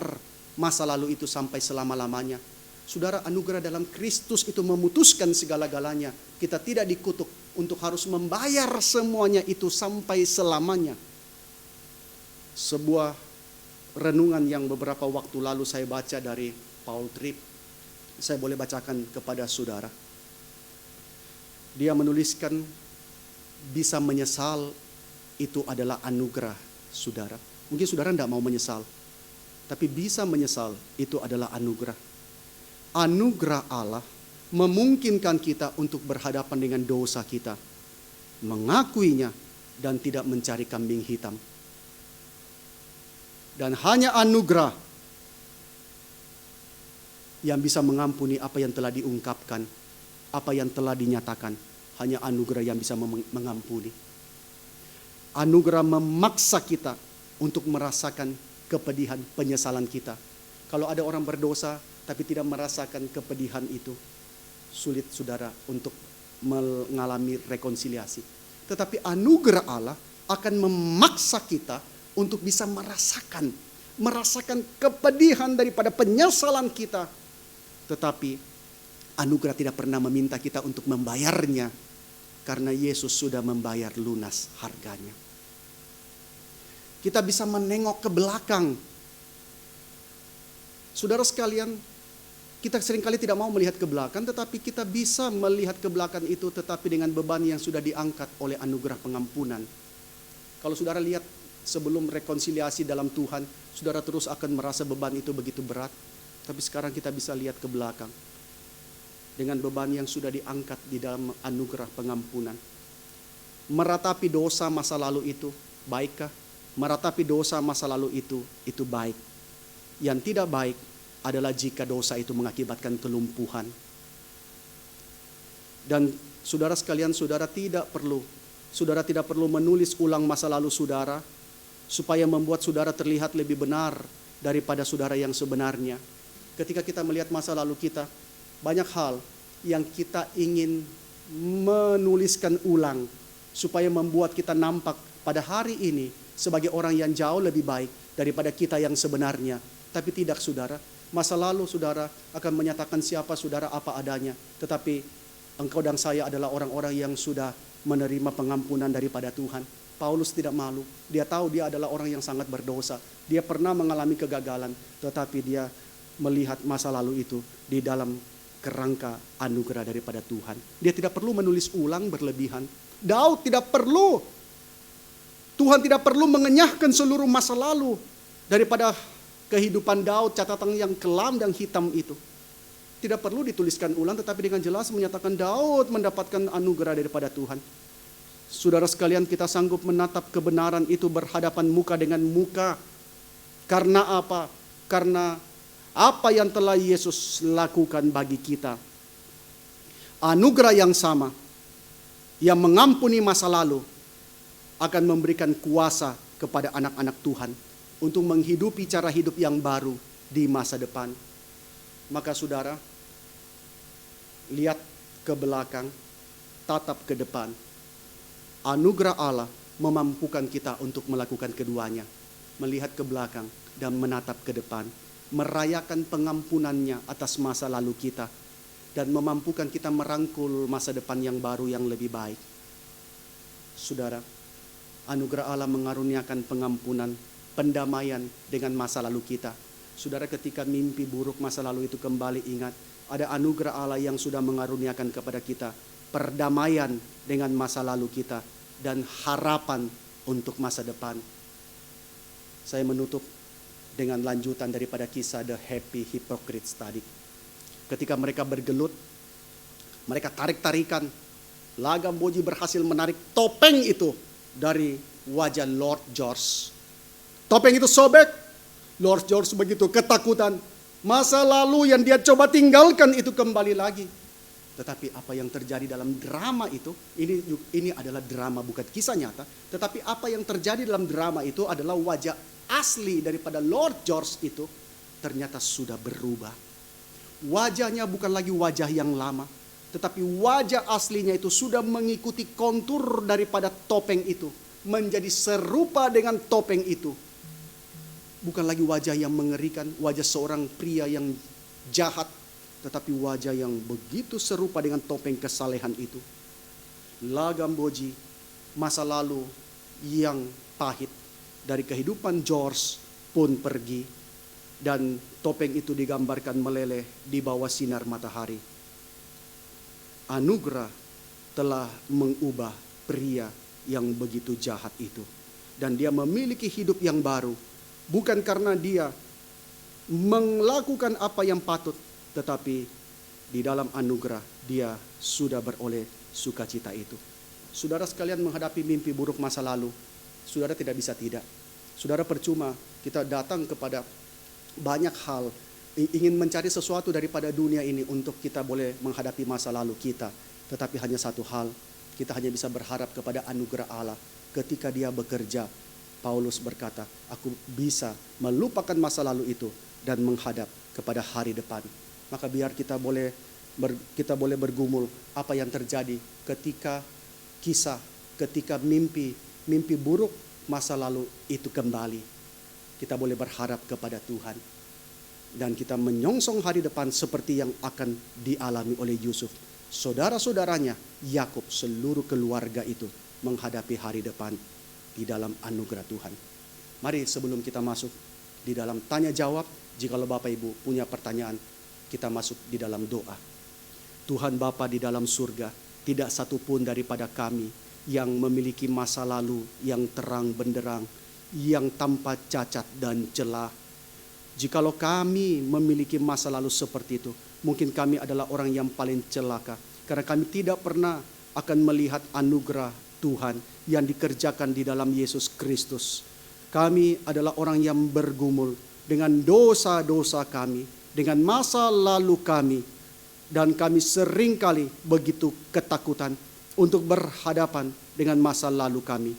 S3: masa lalu itu sampai selama-lamanya. Saudara, anugerah dalam Kristus itu memutuskan segala-galanya. Kita tidak dikutuk untuk harus membayar semuanya itu sampai selamanya. Sebuah renungan yang beberapa waktu lalu saya baca dari Paul Tripp, saya boleh bacakan kepada saudara. Dia menuliskan, bisa menyesal itu adalah anugerah, saudara. Mungkin saudara tidak mau menyesal, tapi bisa menyesal itu adalah anugerah. Anugerah Allah memungkinkan kita untuk berhadapan dengan dosa kita, mengakuinya dan tidak mencari kambing hitam. Dan hanya anugerah yang bisa mengampuni apa yang telah diungkapkan, apa yang telah dinyatakan. Hanya anugerah yang bisa mengampuni. Anugerah memaksa kita untuk merasakan kepedihan, penyesalan kita. Kalau ada orang berdosa tapi tidak merasakan kepedihan itu, sulit saudara untuk mengalami rekonsiliasi. Tetapi anugerah Allah akan memaksa kita untuk bisa merasakan kepedihan daripada penyesalan kita. Tetapi anugerah tidak pernah meminta kita untuk membayarnya, karena Yesus sudah membayar lunas harganya. Kita bisa menengok ke belakang. Saudara sekalian, kita seringkali tidak mau melihat ke belakang, tetapi kita bisa melihat ke belakang itu tetapi dengan beban yang sudah diangkat oleh anugerah pengampunan. Kalau saudara lihat sebelum rekonsiliasi dalam Tuhan, saudara terus akan merasa beban itu begitu berat. Tapi sekarang kita bisa lihat ke belakang dengan beban yang sudah diangkat di dalam anugerah pengampunan. Meratapi dosa masa lalu itu baikkah? Meratapi dosa masa lalu itu baik. Yang tidak baik adalah jika dosa itu mengakibatkan kelumpuhan. Dan saudara sekalian, saudara tidak perlu menulis ulang masa lalu saudara supaya membuat saudara terlihat lebih benar daripada saudara yang sebenarnya. Ketika kita melihat masa lalu kita, banyak hal yang kita ingin menuliskan ulang supaya membuat kita nampak pada hari ini sebagai orang yang jauh lebih baik daripada kita yang sebenarnya. Tapi tidak, saudara. Masa lalu saudara akan menyatakan siapa saudara apa adanya. Tetapi engkau dan saya adalah orang-orang yang sudah menerima pengampunan daripada Tuhan. Paulus tidak malu. Dia tahu dia adalah orang yang sangat berdosa. Dia pernah mengalami kegagalan. Tetapi dia melihat masa lalu itu di dalam kerangka anugerah daripada Tuhan. Dia tidak perlu menulis ulang berlebihan. Daud tidak perlu. Tuhan tidak perlu mengenyahkan seluruh masa lalu daripada kehidupan Daud, catatan yang kelam dan hitam itu. Tidak perlu dituliskan ulang, tetapi dengan jelas menyatakan Daud mendapatkan anugerah daripada Tuhan. Saudara sekalian, kita sanggup menatap kebenaran itu berhadapan muka dengan muka. Karena apa? Karena apa yang telah Yesus lakukan bagi kita. Anugerah yang sama, yang mengampuni masa lalu, akan memberikan kuasa kepada anak-anak Tuhan untuk menghidupi cara hidup yang baru di masa depan. Maka saudara, lihat ke belakang, tatap ke depan. anugerah Allah memampukan kita untuk melakukan keduanya. Melihat ke belakang dan menatap ke depan. Merayakan pengampunannya atas masa lalu kita. Dan memampukan kita merangkul masa depan yang baru yang lebih baik. Saudara, anugerah Allah mengaruniakan pengampunan, pendamaian dengan masa lalu kita. Saudara, ketika mimpi buruk masa lalu itu kembali ingat, ada anugerah Allah yang sudah mengaruniakan kepada kita perdamaian dengan masa lalu kita dan harapan untuk masa depan. Saya menutup dengan lanjutan daripada kisah The Happy Hypocrites tadi. Ketika mereka bergelut, mereka tarik-tarikan, Lagam Boji berhasil menarik topeng itu dari wajah Lord George. Topeng itu sobek. Lord George begitu ketakutan. Masa lalu yang dia coba tinggalkan itu kembali lagi. Tetapi apa yang terjadi dalam drama itu, ini adalah drama bukan kisah nyata. Tetapi apa yang terjadi dalam drama itu adalah wajah asli daripada Lord George itu ternyata sudah berubah. Wajahnya bukan lagi wajah yang lama. Tetapi wajah aslinya itu sudah mengikuti kontur daripada topeng itu. Menjadi serupa dengan topeng itu. Bukan lagi wajah yang mengerikan, wajah seorang pria yang jahat. Tetapi wajah yang begitu serupa dengan topeng kesalehan itu. Lagam Boji, masa lalu yang pahit dari kehidupan George pun pergi. Dan topeng itu digambarkan meleleh di bawah sinar matahari. Anugerah telah mengubah pria yang begitu jahat itu. Dan dia memiliki hidup yang baru. Bukan karena dia melakukan apa yang patut, tetapi di dalam anugerah dia sudah beroleh sukacita itu. Saudara sekalian menghadapi mimpi buruk masa lalu, saudara tidak bisa tidak. Saudara percuma kita datang kepada banyak hal, ingin mencari sesuatu daripada dunia ini untuk kita boleh menghadapi masa lalu kita. Tetapi hanya satu hal, kita hanya bisa berharap kepada anugerah Allah. Ketika dia bekerja, Paulus berkata, aku bisa melupakan masa lalu itu dan menghadap kepada hari depan. Maka biar kita boleh bergumul apa yang terjadi ketika ketika mimpi buruk masa lalu itu kembali. Kita boleh berharap kepada Tuhan. Dan kita menyongsong hari depan seperti yang akan dialami oleh Yusuf. Saudara-saudaranya, Yakub, seluruh keluarga itu menghadapi hari depan di dalam anugerah Tuhan. Mari sebelum kita masuk di dalam tanya jawab, jikalau Bapak Ibu punya pertanyaan, kita masuk di dalam doa. Tuhan Bapa di dalam surga, tidak satupun daripada kami yang memiliki masa lalu yang terang benderang, yang tanpa cacat dan celah. Jikalau kami memiliki masa lalu seperti itu, mungkin kami adalah orang yang paling celaka. Karena kami tidak pernah akan melihat anugerah Tuhan yang dikerjakan di dalam Yesus Kristus. Kami adalah orang yang bergumul dengan dosa-dosa kami, dengan masa lalu kami. Dan kami seringkali begitu ketakutan untuk berhadapan dengan masa lalu kami.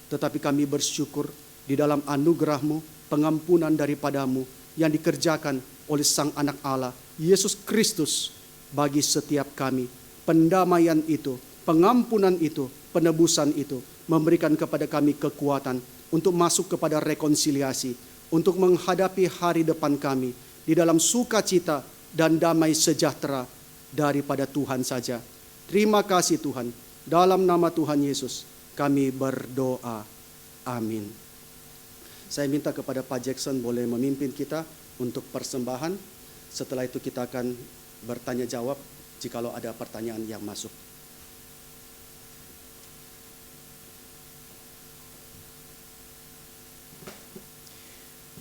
S3: Tetapi kami bersyukur di dalam anugerah-Mu, pengampunan daripadamu yang dikerjakan oleh Sang Anak Allah, Yesus Kristus, bagi setiap kami. Pendamaian itu, pengampunan itu, penebusan itu, memberikan kepada kami kekuatan untuk masuk kepada rekonsiliasi, untuk menghadapi hari depan kami di dalam sukacita dan damai sejahtera daripada Tuhan saja. Terima kasih Tuhan. Dalam nama Tuhan Yesus kami berdoa. Amin. Saya minta kepada Pak Jackson boleh memimpin kita untuk persembahan. Setelah itu kita akan bertanya jawab jikalau ada pertanyaan yang masuk.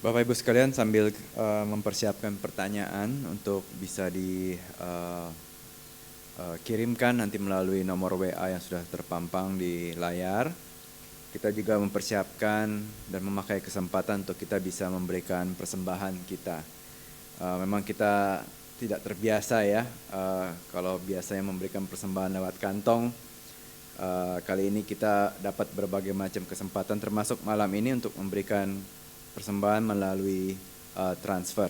S1: Bapak Ibu sekalian, sambil mempersiapkan pertanyaan untuk bisa dikirimkan nanti melalui nomor WA yang sudah terpampang di layar. Kita juga mempersiapkan dan memakai kesempatan untuk kita bisa memberikan persembahan kita. Memang kita tidak terbiasa ya, kalau biasanya memberikan persembahan lewat kantong. Kali ini kita dapat berbagai macam kesempatan termasuk malam ini untuk memberikan persembahan melalui transfer.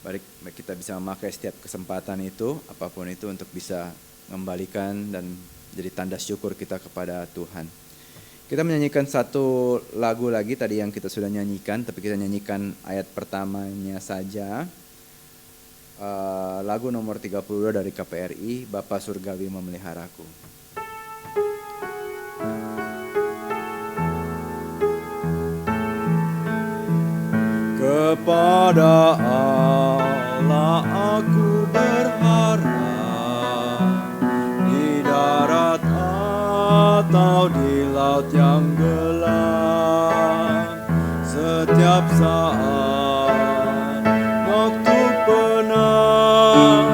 S1: Baik kita bisa memakai setiap kesempatan itu, apapun itu untuk bisa mengembalikan dan jadi tanda syukur kita kepada Tuhan. Kita menyanyikan satu lagu lagi tadi yang kita sudah nyanyikan, tapi kita nyanyikan ayat pertamanya saja. Lagu nomor 32 dari KPRI, Bapa Surgawi Memeliharaku.
S2: Kepada Allah aku berharap, di darat atau di laut yang gelap, setiap saat waktu penat,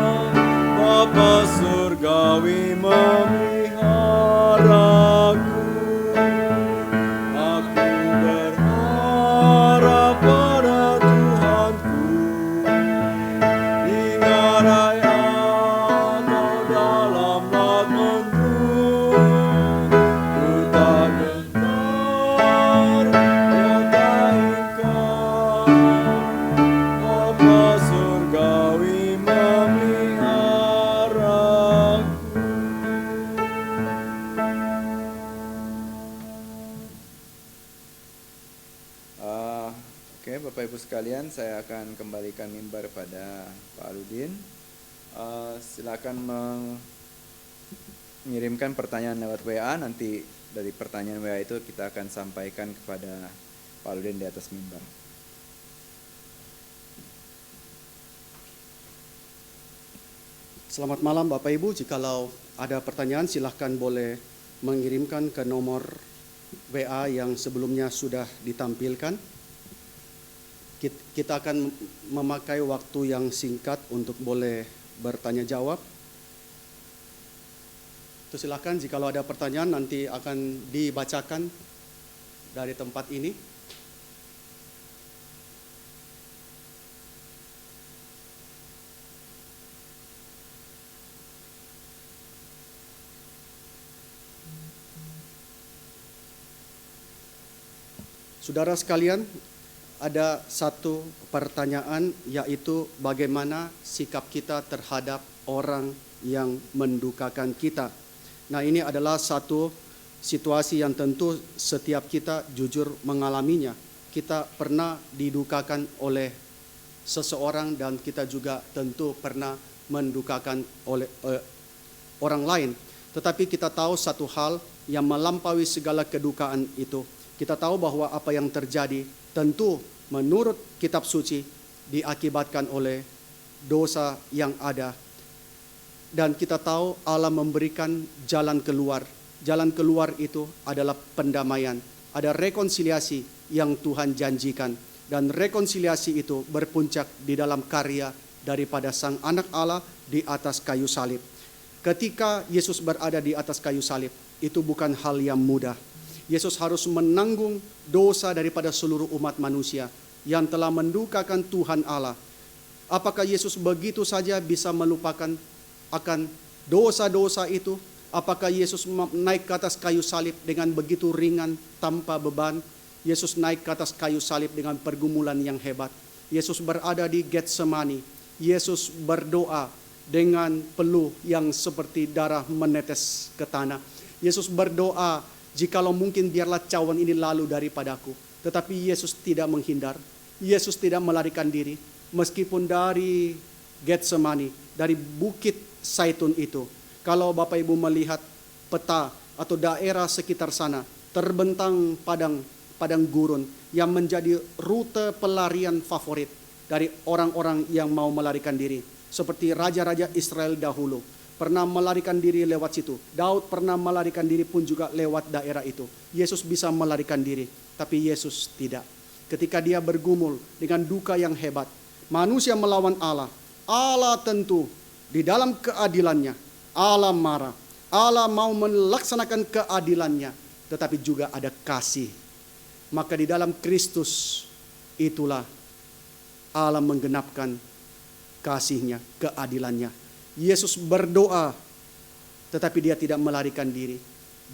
S2: Bapa Surgawi memeliharaku. Aku berharap pada Tuhanku, di ngarai atau dalam laut mendung, ku tak gentar nyata Engkau, Bapa Surgawi memeliharaku.
S1: Oke, Bapak Ibu sekalian, saya akan kembalikan mimbar pada Pak Aludin. Silakan mengirimkan pertanyaan lewat WA. Nanti dari pertanyaan WA itu kita akan sampaikan kepada Pak Aludin di atas mimbar.
S3: Selamat malam Bapak Ibu, jikalau ada pertanyaan silahkan boleh mengirimkan ke nomor WA yang sebelumnya sudah ditampilkan. Kita akan memakai waktu yang singkat untuk boleh bertanya jawab. Itu silakan, jikalau ada pertanyaan nanti akan dibacakan dari tempat ini. Saudara sekalian, ada satu pertanyaan, yaitu bagaimana sikap kita terhadap orang yang mendukakan kita. Nah, ini adalah satu situasi yang tentu setiap kita jujur mengalaminya. Kita pernah didukakan oleh seseorang dan kita juga tentu pernah mendukakan oleh orang lain. Tetapi kita tahu satu hal yang melampaui segala kedukaan itu. Kita tahu bahwa apa yang terjadi tentu menurut kitab suci diakibatkan oleh dosa yang ada. Dan kita tahu Allah memberikan jalan keluar. Jalan keluar itu adalah pendamaian. Ada rekonsiliasi yang Tuhan janjikan. Dan rekonsiliasi itu berpuncak di dalam karya daripada Sang Anak Allah di atas kayu salib. Ketika Yesus berada di atas kayu salib, itu bukan hal yang mudah. Yesus harus menanggung dosa daripada seluruh umat manusia yang telah mendukakan Tuhan Allah. Apakah Yesus begitu saja bisa melupakan akan dosa-dosa itu? Apakah Yesus naik ke atas kayu salib dengan begitu ringan tanpa beban? Yesus naik ke atas kayu salib dengan pergumulan yang hebat. Yesus berada di Getsemani. Yesus berdoa dengan peluh yang seperti darah menetes ke tanah. Yesus berdoa, jikalau mungkin biarlah cawan ini lalu daripadaku. Tetapi Yesus tidak menghindar. Yesus tidak melarikan diri. Meskipun dari Getsemani, dari bukit Zaitun itu, kalau Bapak Ibu melihat peta atau daerah sekitar sana, terbentang padang gurun yang menjadi rute pelarian favorit dari orang-orang yang mau melarikan diri. Seperti raja-raja Israel dahulu pernah melarikan diri lewat situ. Daud pernah melarikan diri pun juga lewat daerah itu. Yesus bisa melarikan diri, tapi Yesus tidak. Ketika dia bergumul dengan duka yang hebat, manusia melawan Allah. Allah tentu di dalam keadilannya, Allah marah. Allah mau melaksanakan keadilannya, tetapi juga ada kasih. Maka di dalam Kristus itulah Allah menggenapkan kasihnya, keadilannya. Yesus berdoa, tetapi dia tidak melarikan diri.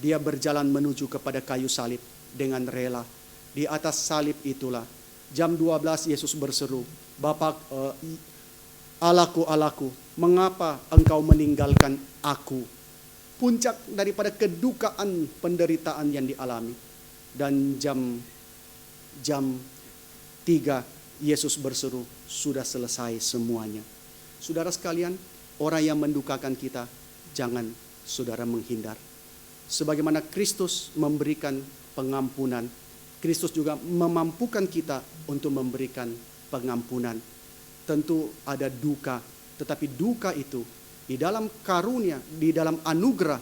S3: Dia berjalan menuju kepada kayu salib dengan rela. Di atas salib itulah, jam 12 Yesus berseru, Bapa, Allahku, Allahku, mengapa engkau meninggalkan aku? Puncak daripada kedukaan penderitaan yang dialami. Dan jam 3 Yesus berseru, sudah selesai semuanya. Saudara sekalian, orang yang mendukakan kita, jangan saudara menghindar. Sebagaimana Kristus memberikan pengampunan, Kristus juga memampukan kita untuk memberikan pengampunan. Tentu ada duka, tetapi duka itu di dalam karunia, di dalam anugerah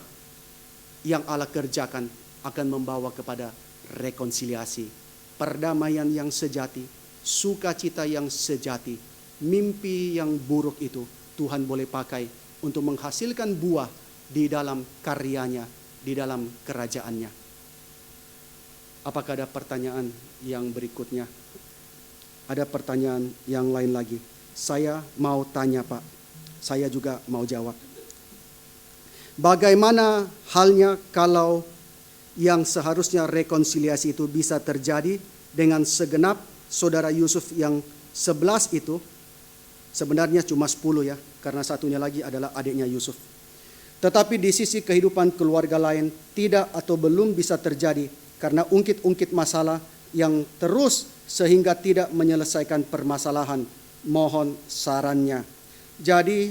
S3: yang Allah kerjakan akan membawa kepada rekonsiliasi, perdamaian yang sejati, sukacita yang sejati. Mimpi yang buruk itu Tuhan boleh pakai untuk menghasilkan buah di dalam karyanya, di dalam kerajaannya. Apakah ada pertanyaan yang berikutnya? Ada pertanyaan yang lain lagi. Saya mau tanya, Pak. Saya juga mau jawab. Bagaimana halnya kalau yang seharusnya rekonsiliasi itu bisa terjadi dengan segenap saudara Yusuf yang 11 itu, sebenarnya cuma 10 ya, karena satunya lagi adalah adiknya Yusuf. Tetapi di sisi kehidupan keluarga lain tidak atau belum bisa terjadi karena ungkit-ungkit masalah yang terus sehingga tidak menyelesaikan permasalahan. Mohon sarannya. Jadi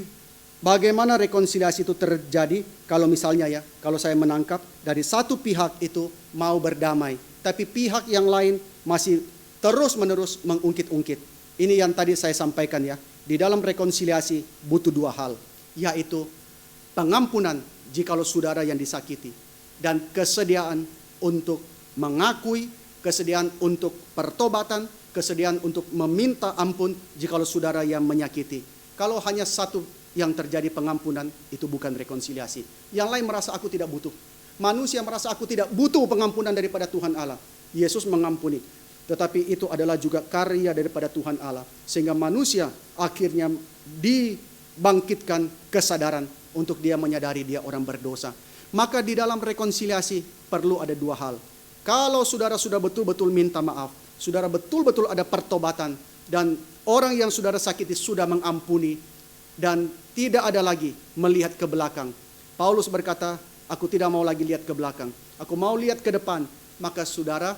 S3: bagaimana rekonsiliasi itu terjadi kalau misalnya ya, kalau saya menangkap dari satu pihak itu mau berdamai, tapi pihak yang lain masih terus-menerus mengungkit-ungkit. Ini yang tadi saya sampaikan ya, di dalam rekonsiliasi butuh dua hal, yaitu pengampunan jikalau saudara yang disakiti, dan kesediaan untuk mengakui, kesediaan untuk pertobatan, kesediaan untuk meminta ampun jikalau saudara yang menyakiti. Kalau hanya satu yang terjadi pengampunan, itu bukan rekonsiliasi. Yang lain merasa aku tidak butuh. Manusia merasa aku tidak butuh pengampunan daripada Tuhan Allah. Yesus mengampuni. Tetapi itu adalah juga karya daripada Tuhan Allah. Sehingga manusia akhirnya dibangkitkan kesadaran untuk dia menyadari dia orang berdosa. Maka di dalam rekonsiliasi perlu ada dua hal. Kalau saudara sudah betul-betul minta maaf, saudara betul-betul ada pertobatan, dan orang yang saudara sakiti sudah mengampuni, dan tidak ada lagi melihat ke belakang. Paulus berkata, aku tidak mau lagi lihat ke belakang, aku mau lihat ke depan. Maka saudara,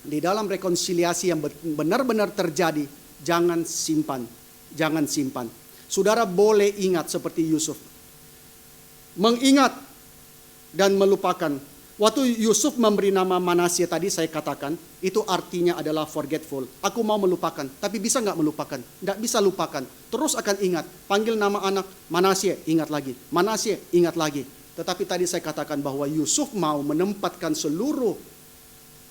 S3: di dalam rekonsiliasi yang benar-benar terjadi, jangan simpan. Jangan simpan. Saudara boleh ingat seperti Yusuf. Mengingat dan melupakan. Waktu Yusuf memberi nama Manasye tadi saya katakan, itu artinya adalah forgetful. Aku mau melupakan, tapi bisa nggak melupakan? Nggak bisa lupakan. Terus akan ingat. Panggil nama anak Manasye, ingat lagi. Manasye, ingat lagi. Tetapi tadi saya katakan bahwa Yusuf mau menempatkan seluruh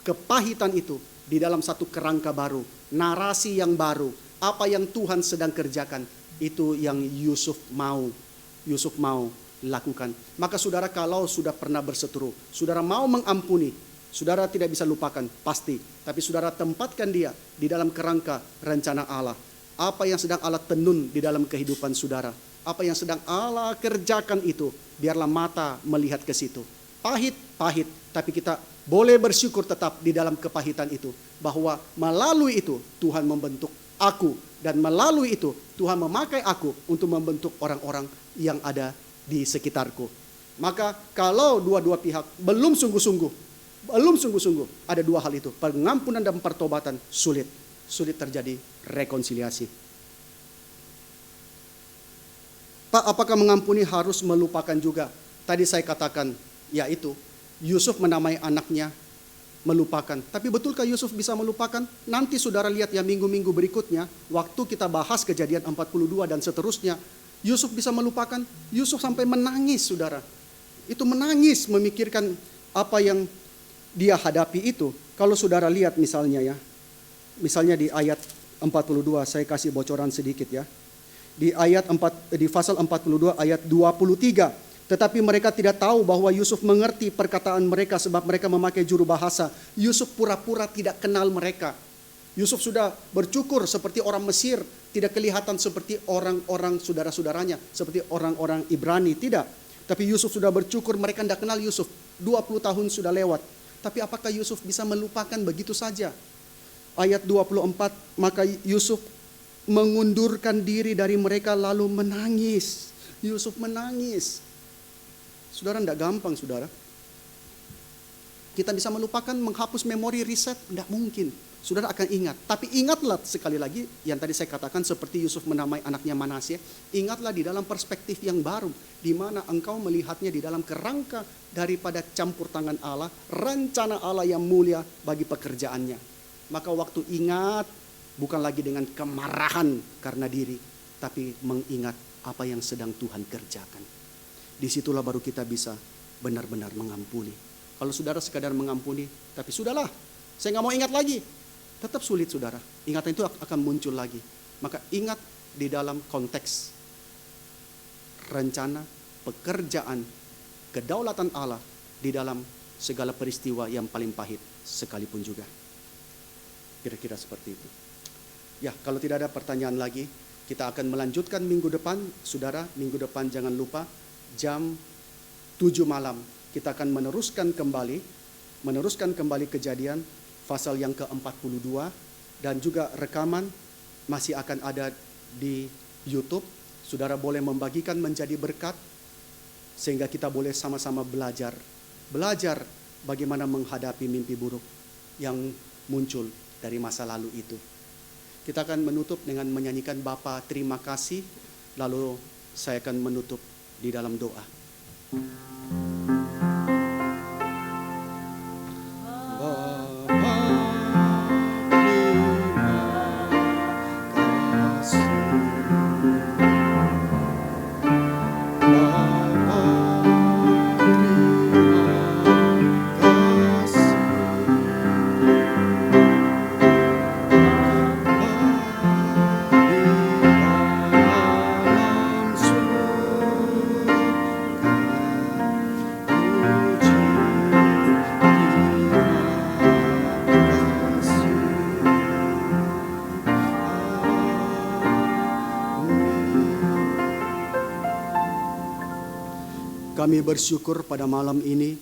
S3: kepahitan itu di dalam satu kerangka baru, narasi yang baru. Apa yang Tuhan sedang kerjakan, itu yang Yusuf mau lakukan. Maka saudara kalau sudah pernah berseteru, saudara mau mengampuni, saudara tidak bisa lupakan, pasti. Tapi saudara tempatkan dia di dalam kerangka rencana Allah. Apa yang sedang Allah tenun di dalam kehidupan saudara, apa yang sedang Allah kerjakan itu, biarlah mata melihat ke situ. Pahit, tapi kita boleh bersyukur tetap di dalam kepahitan itu, bahwa melalui itu Tuhan membentuk aku, dan melalui itu Tuhan memakai aku untuk membentuk orang-orang yang ada di sekitarku. Maka kalau dua-dua pihak belum sungguh-sungguh, ada dua hal itu, pengampunan dan pertobatan, sulit terjadi rekonsiliasi. Pak, apakah mengampuni harus melupakan juga? Tadi saya katakan, yaitu Yusuf menamai anaknya melupakan. Tapi betulkah Yusuf bisa melupakan? Nanti saudara lihat ya minggu-minggu berikutnya, waktu kita bahas kejadian 42 dan seterusnya, Yusuf bisa melupakan. Yusuf sampai menangis, saudara. Itu menangis memikirkan apa yang dia hadapi itu. Kalau saudara lihat misalnya ya, misalnya di ayat 42, saya kasih bocoran sedikit ya. Di pasal 42 ayat 23. Tetapi mereka tidak tahu bahwa Yusuf mengerti perkataan mereka sebab mereka memakai juru bahasa. Yusuf pura-pura tidak kenal mereka. Yusuf sudah bercukur seperti orang Mesir, tidak kelihatan seperti orang-orang saudara-saudaranya, seperti orang-orang Ibrani, tidak. Tapi Yusuf sudah bercukur, mereka tidak kenal Yusuf. 20 tahun sudah lewat. Tapi apakah Yusuf bisa melupakan begitu saja? Ayat 24, maka Yusuf mengundurkan diri dari mereka lalu menangis. Yusuf menangis. Saudara, tidak gampang saudara. Kita bisa melupakan, menghapus memori riset, tidak mungkin. Saudara akan ingat. Tapi ingatlah sekali lagi, yang tadi saya katakan seperti Yusuf menamai anaknya Manasye, ingatlah di dalam perspektif yang baru, di mana engkau melihatnya di dalam kerangka daripada campur tangan Allah, rencana Allah yang mulia bagi pekerjaannya. Maka waktu ingat, bukan lagi dengan kemarahan karena diri, tapi mengingat apa yang sedang Tuhan kerjakan. Disitulah baru kita bisa benar-benar mengampuni. Kalau saudara sekadar mengampuni, tapi sudahlah, saya nggak mau ingat lagi, tetap sulit saudara. Ingatan itu akan muncul lagi. Maka ingat di dalam konteks rencana, pekerjaan, kedaulatan Allah di dalam segala peristiwa yang paling pahit sekalipun juga. Kira-kira seperti itu. Ya, kalau tidak ada pertanyaan lagi, kita akan melanjutkan minggu depan. Saudara, minggu depan jangan lupa jam 7 malam. Kita akan meneruskan kembali Kejadian pasal yang ke-42, dan juga rekaman masih akan ada di YouTube. Saudara boleh membagikan menjadi berkat sehingga kita boleh sama-sama belajar bagaimana menghadapi mimpi buruk yang muncul dari masa lalu itu. Kita akan menutup dengan menyanyikan Bapa terima kasih, lalu saya akan menutup di dalam doa. Kami bersyukur pada malam ini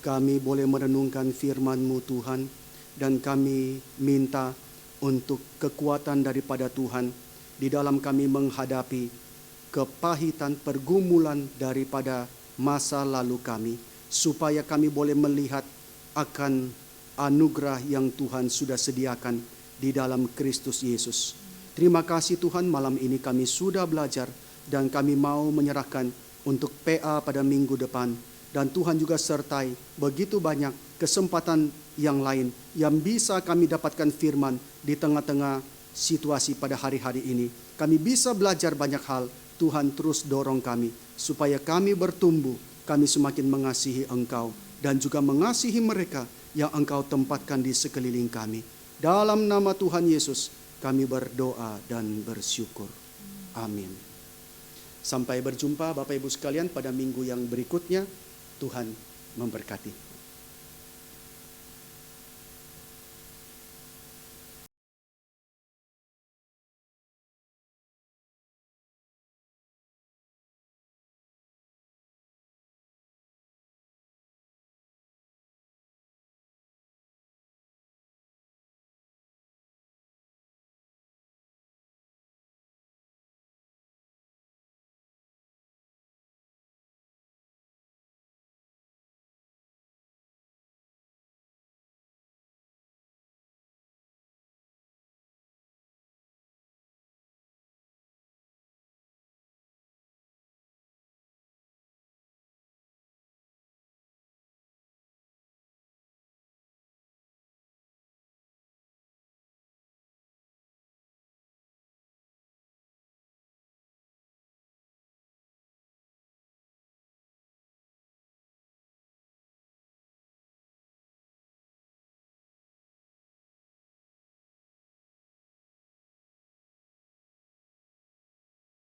S3: kami boleh merenungkan firman-Mu Tuhan, dan kami minta untuk kekuatan daripada Tuhan di dalam kami menghadapi kepahitan pergumulan daripada masa lalu kami, supaya kami boleh melihat akan anugerah yang Tuhan sudah sediakan di dalam Kristus Yesus. Terima kasih Tuhan, malam ini kami sudah belajar dan kami mau menyerahkan untuk PA pada minggu depan. Dan Tuhan juga sertai begitu banyak kesempatan yang lain yang bisa kami dapatkan firman di tengah-tengah situasi pada hari-hari ini. Kami bisa belajar banyak hal. Tuhan terus dorong kami supaya kami bertumbuh, kami semakin mengasihi Engkau dan juga mengasihi mereka yang Engkau tempatkan di sekeliling kami. Dalam nama Tuhan Yesus kami berdoa dan bersyukur. Amin. Sampai berjumpa Bapak Ibu sekalian pada minggu yang berikutnya. Tuhan memberkati.